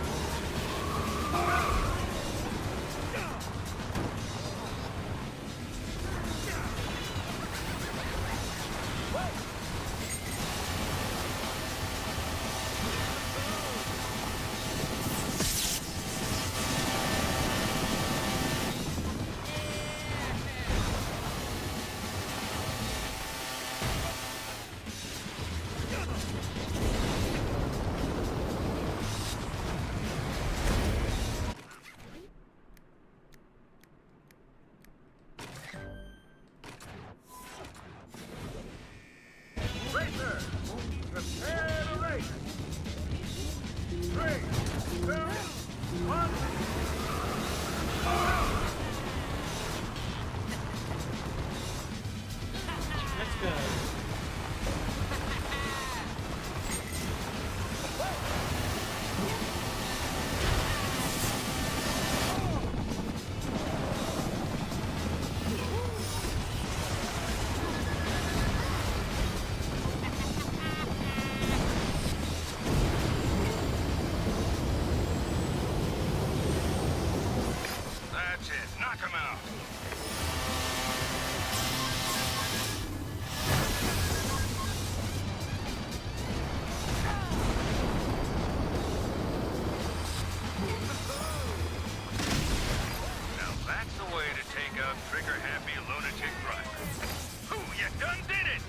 Racers, prepare to race. 3, 2, 1. Let's go. That's it. Knock him out. Now that's the way to take out trigger-happy lunatic drivers. Ooh, you done did it!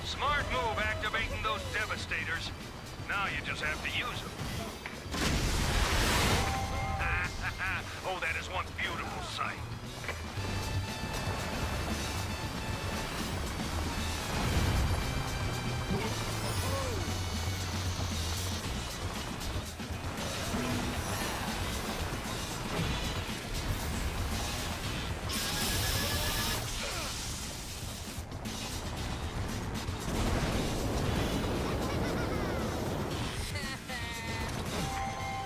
Smart move activating those devastators. Now you just have to use them. Oh, that is one beautiful sight.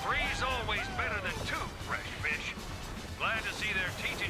Three's always better than two, fresh fish. Glad to see they're teaching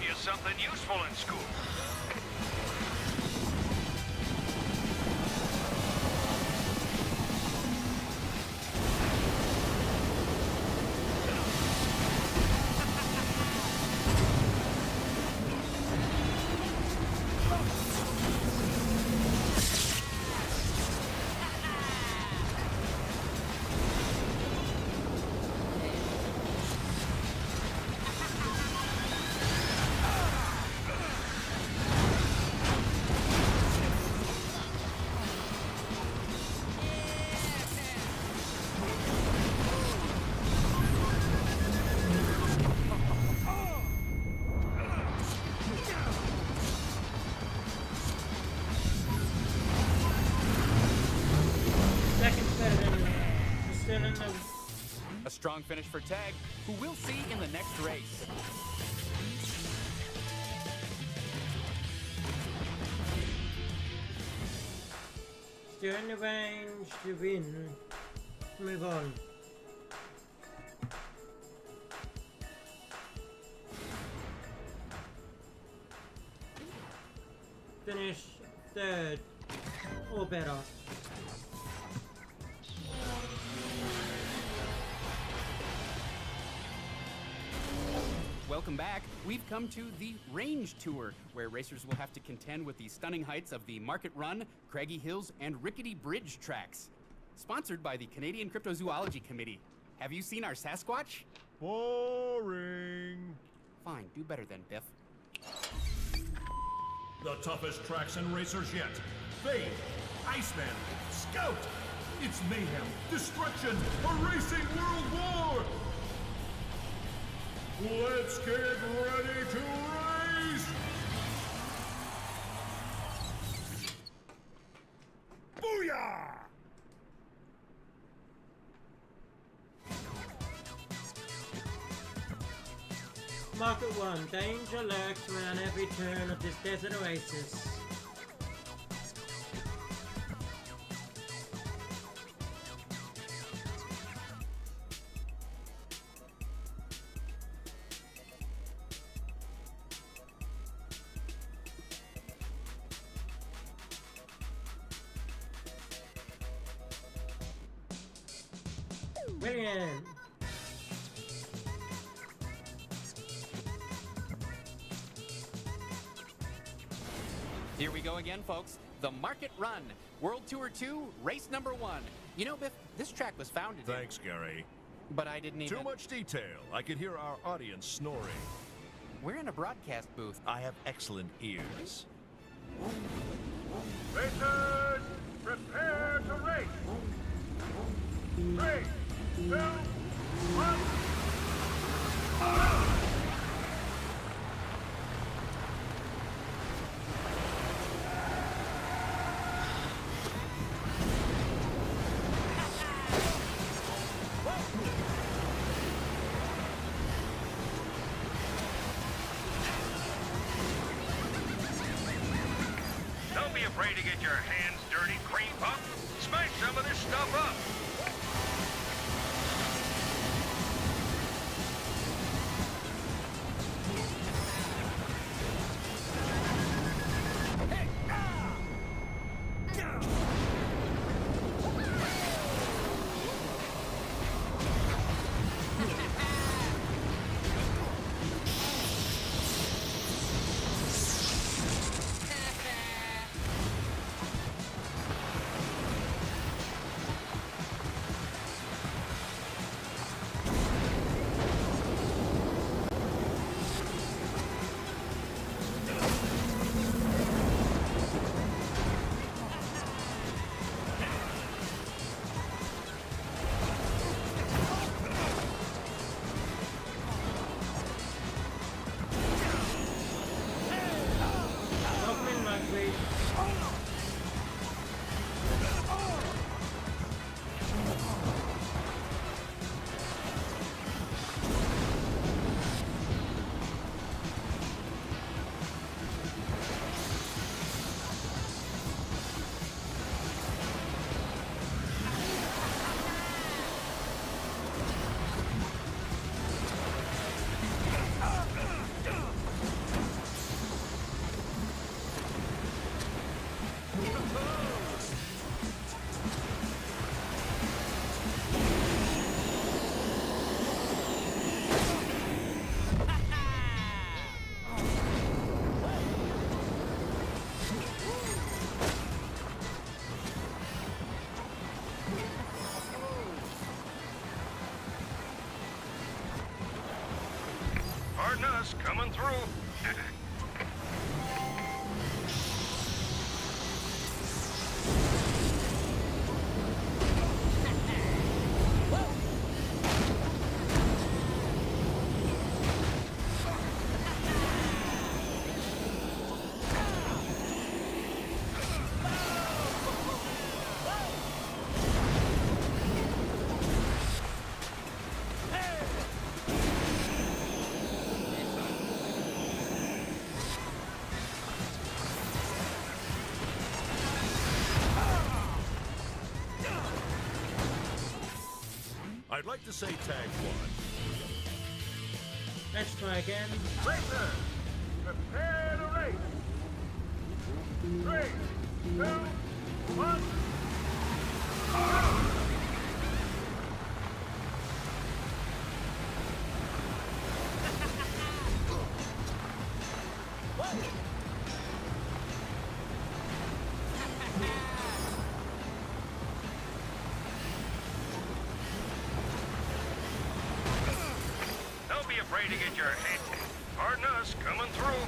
in the... A strong finish for Tag, who we'll see in the next race. Still in the range to win. Move on. Finish third or better. Welcome back. We've come to the Range Tour, where racers will have to contend with the stunning heights of the Market Run, Craggy Hills, and Rickety Bridge tracks. Sponsored by the Canadian Cryptozoology Committee. Have you seen our Sasquatch? Boring. Fine, do better then, Biff. The toughest tracks and racers yet. Fade, Iceman, Scout. It's mayhem, destruction, a racing world war. Let's get ready to race! Booyah! Market 1. Danger lurks around every turn of this desert oasis. Brilliant! Here we go again, folks. The Market Run, World Tour 2, race number 1. You know, Biff, this track was founded in... Thanks, Gary. But I didn't even... Too much detail. I could hear our audience snoring. We're in a broadcast booth. I have excellent ears. Racers, prepare to race. 3, 2, 1. Don't be afraid to get your hands dirty, cream puff. Smash some of this stuff up. Welcome in, Mugby. Pardon us, coming through. like to say tag one. Let's try again. Racers, prepare to race. 3, 2, 1. Don't be afraid to get your head. Pardon us, coming through.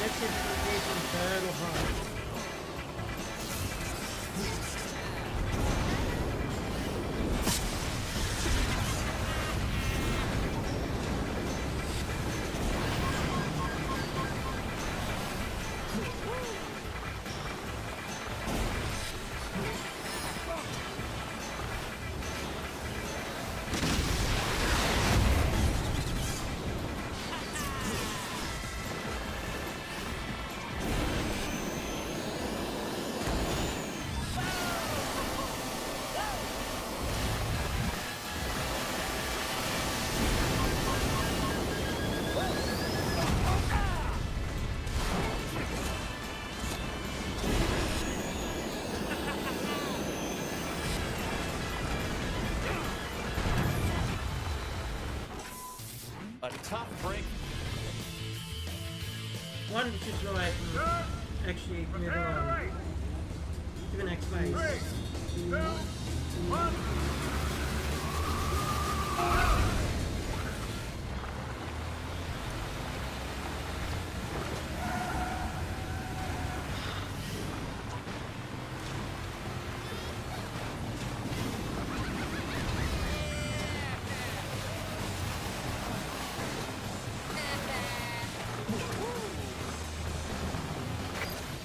Let's see if we can get some turtle hard. A tough break. Why don't you just go ahead and actually move on to the next phase? 3, 2, 1.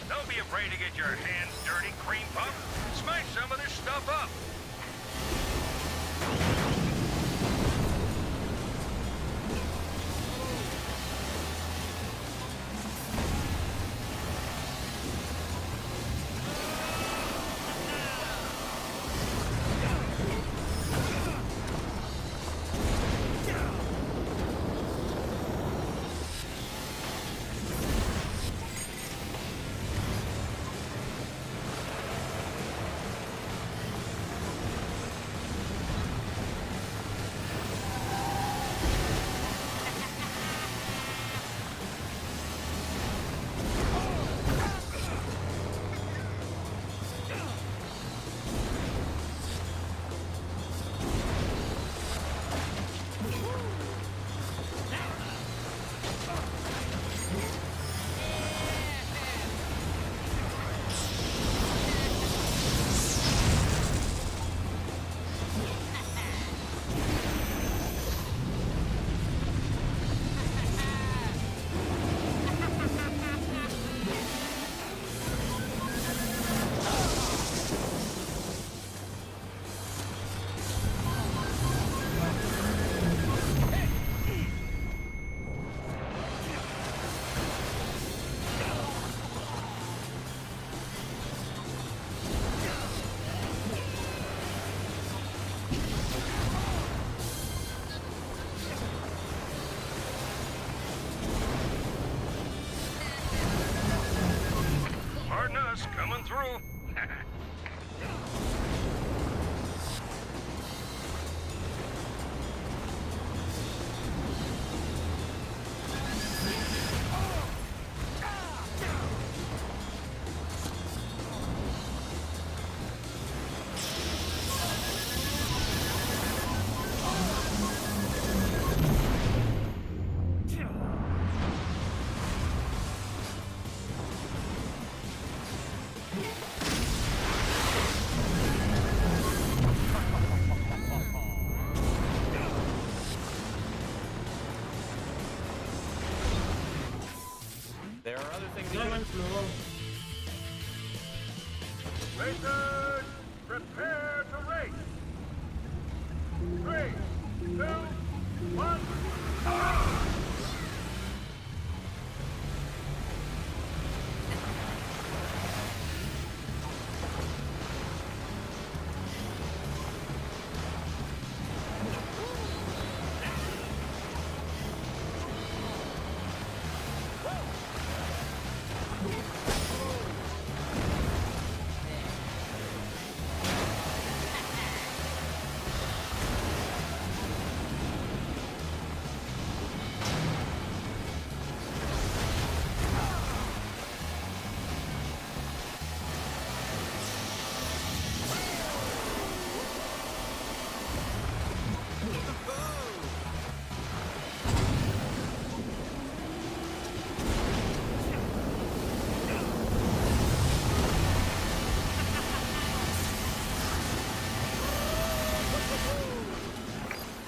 Don't be afraid to get your hands dirty, cream puff. Smash some of this stuff up. There are other things you No can... one's more. Racers, prepare to race. 3, 2, 1.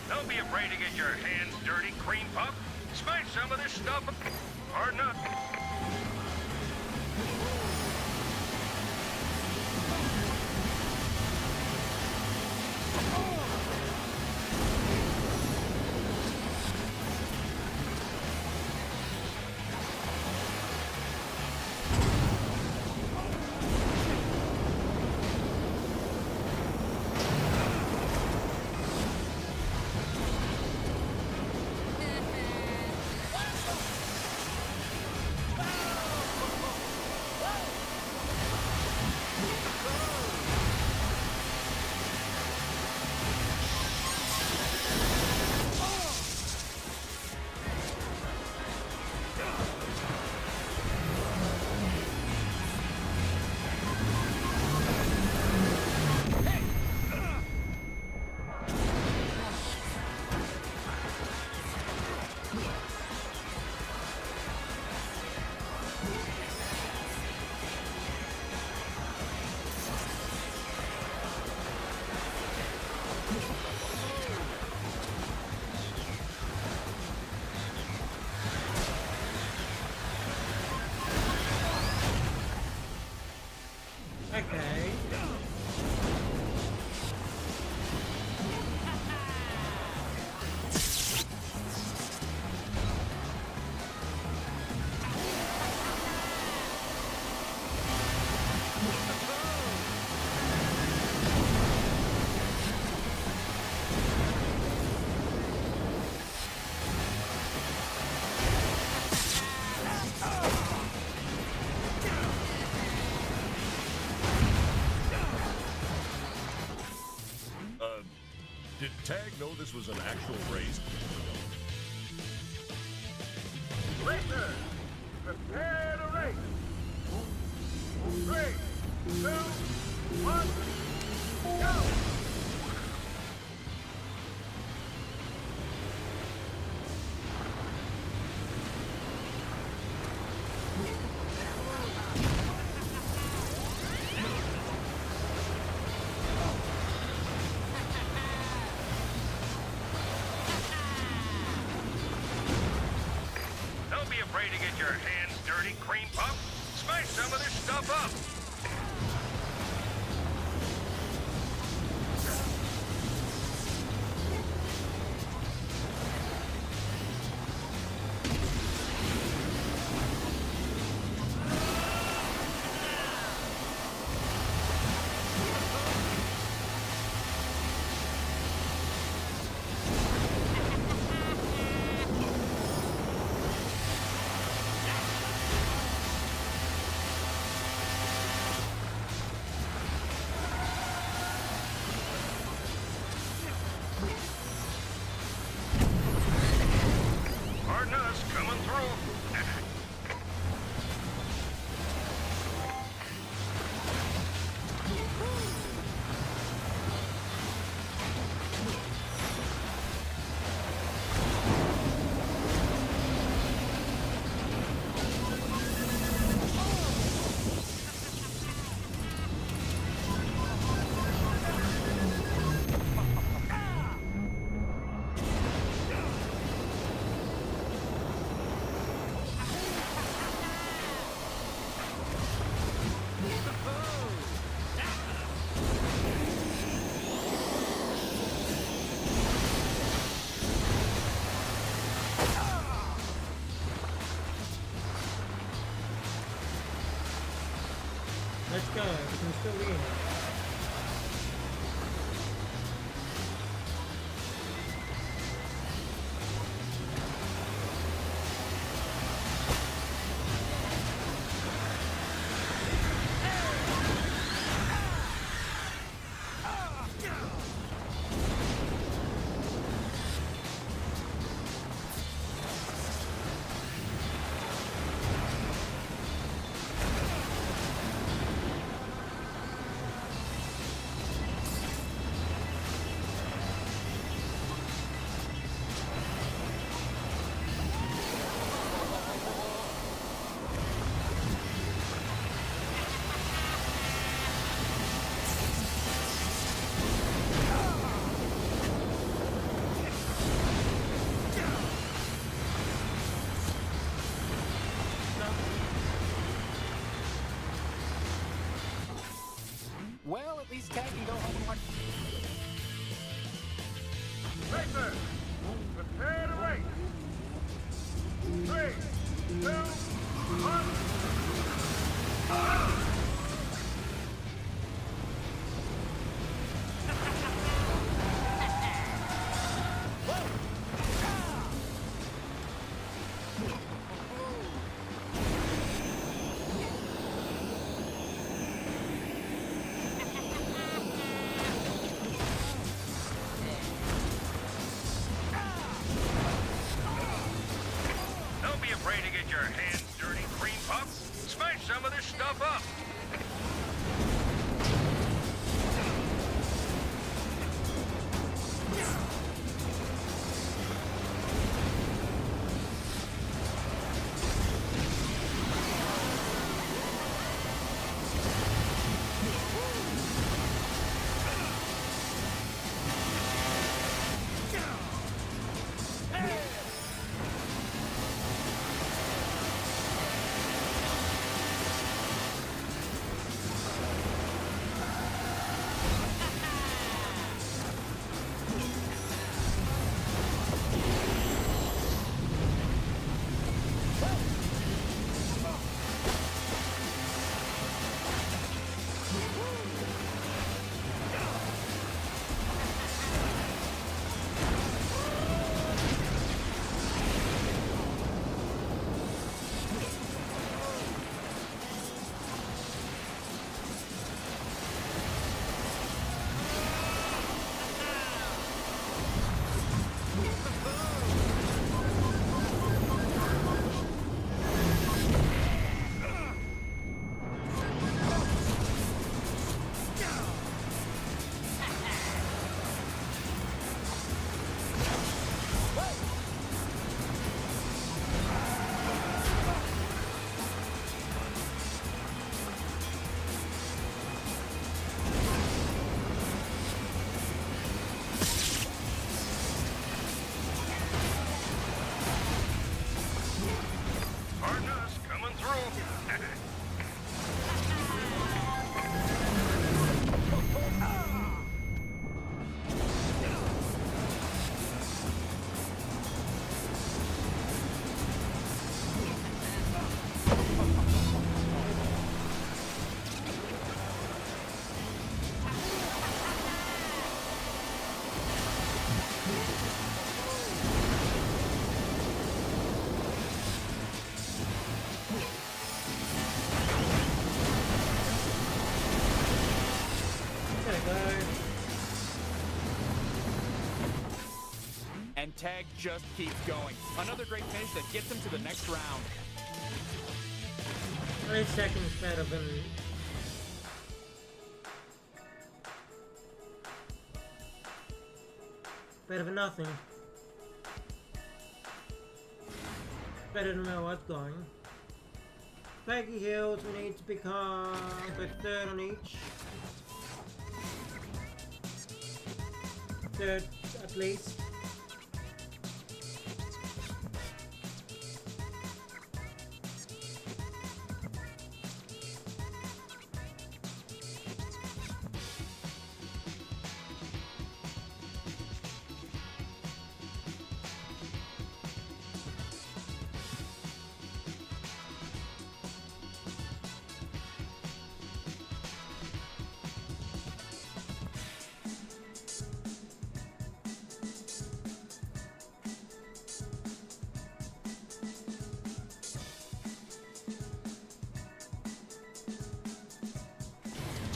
Don't be afraid to get your hands dirty, cream puff. Smash some of this stuff. Hard enough. Okay. Did Tag know this was an actual race? Racers, prepare to race. 3, 2, 1, go! Don't be afraid to get your hands dirty, cream puff. Smash some of this stuff up. still in. Well, at least Tag can go home and watch. Racer, prepare to race. 3, 2, 1. Don't be afraid to get your hands dirty, cream puff. Smash some of this stuff up. Pardon us, coming through. There we go. And Tag just keeps going. Another great finish that gets him to the next round. 3 seconds better than... Better than nothing. Better than where I was going. Flaky hills, we need to become the third on each. Third, at least.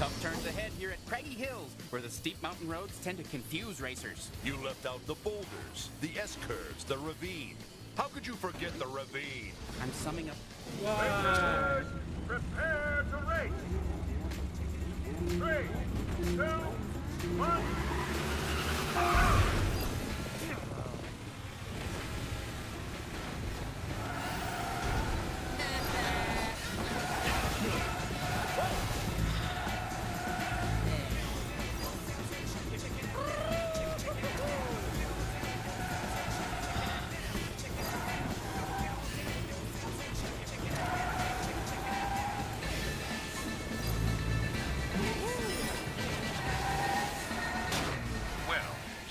Tough turns ahead here at Craggy Hills, where the steep mountain roads tend to confuse racers. You left out the boulders, the S-curves, the ravine. How could you forget the ravine? I'm summing up. Why? Prepare to race! 3, 2, 1... Well,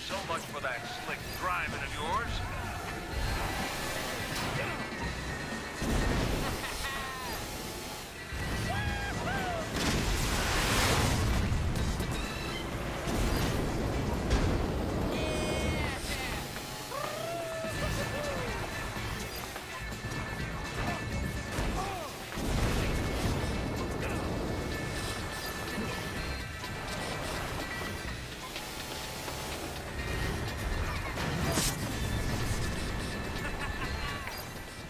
so much for that slick driving of yours.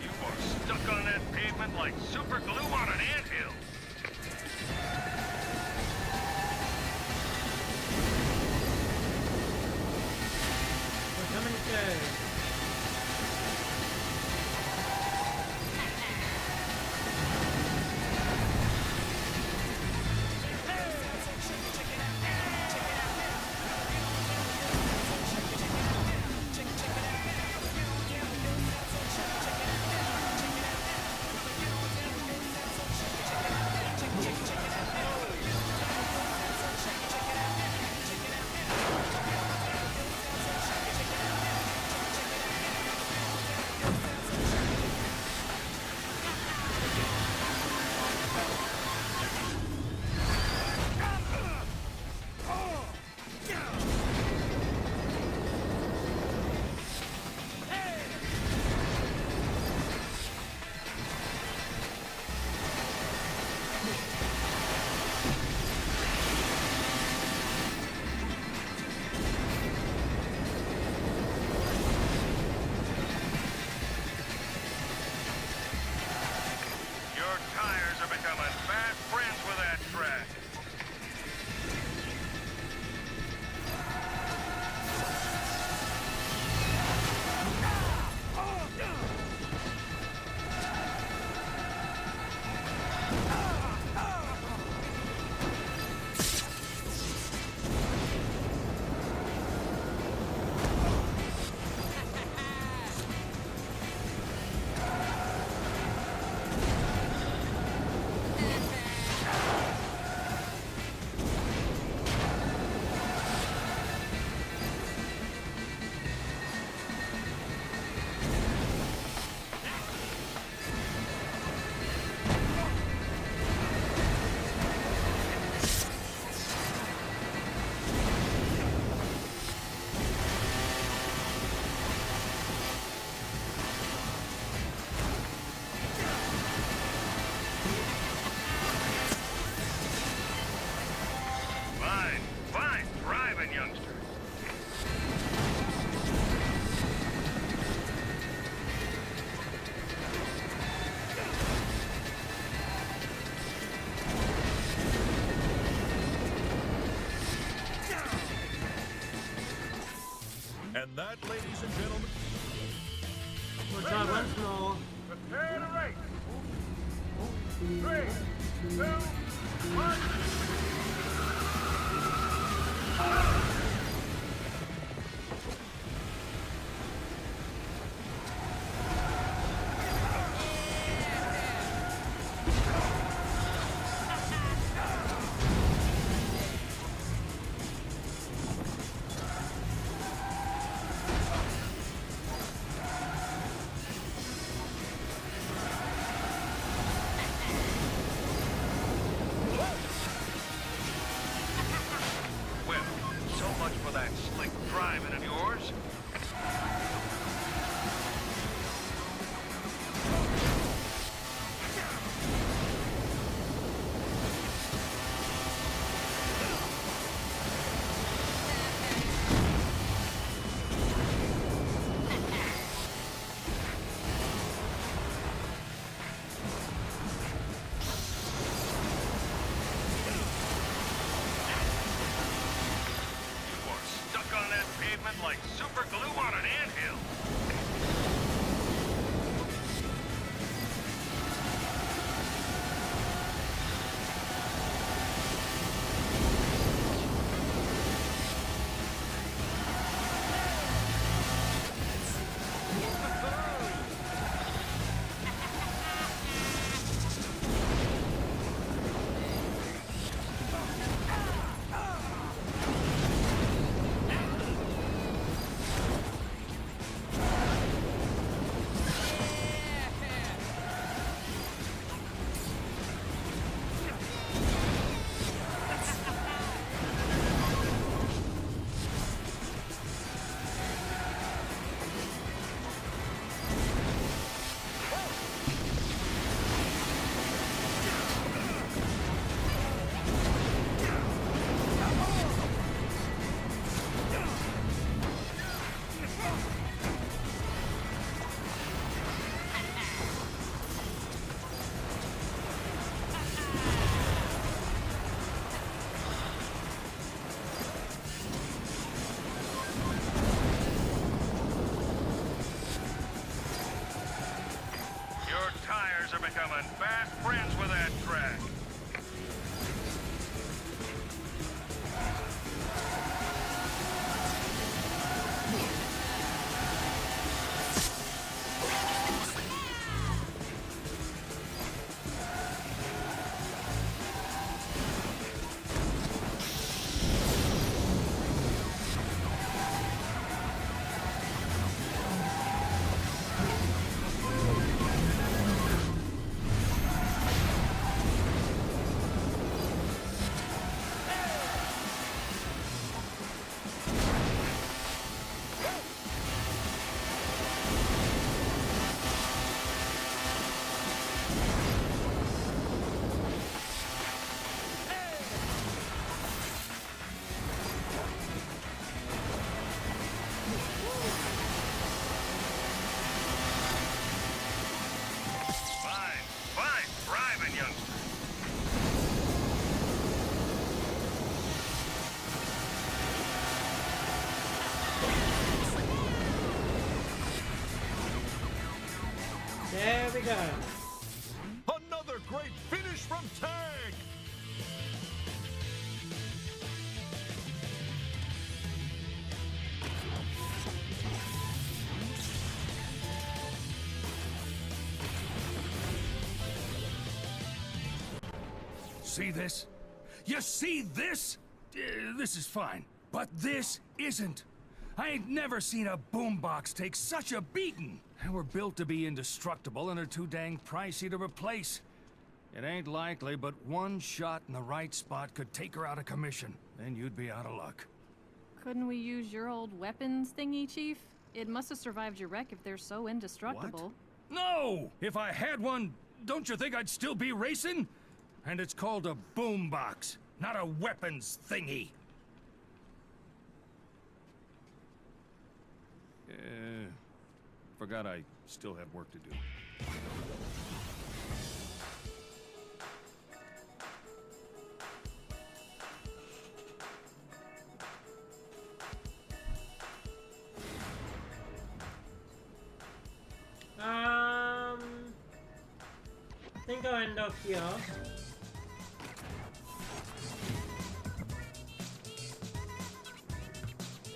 You are stuck on that pavement like super glue on an anthill. We're coming through. Your tires are becoming fast friends with that track. Fine, fine driving, youngster. And that, ladies and gentlemen, We'll try once more. Prepare to race. 3, 2, 1... Well, so much for that slick driving of yours. hot like super glue on an anthill. Are becoming fast friends with that track. There we go. Another great finish from Tag! See this? You see this? This is fine, but this isn't. I ain't never seen a boombox take such a beating. They were built to be indestructible and are too dang pricey to replace. It ain't likely, but one shot in the right spot could take her out of commission. Then you'd be out of luck. Couldn't we use your old weapons thingy, Chief? It must have survived your wreck if they're so indestructible. What? No! If I had one, don't you think I'd still be racing? And it's called a boombox, not a weapons thingy. Forgot I still had work to do. I think I'll end off here.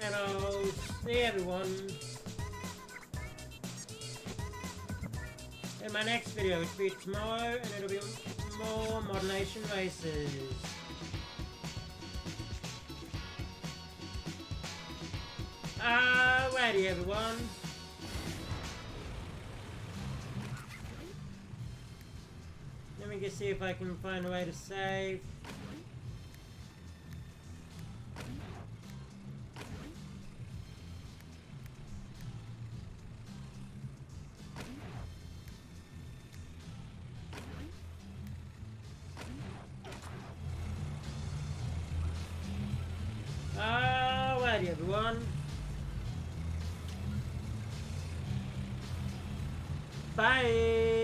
And I'll see everyone in my next video, which will be tomorrow, and it'll be more ModNation races. Alrighty, everyone. Let me just see if I can find a way to save. Alrighty, everyone. Bye.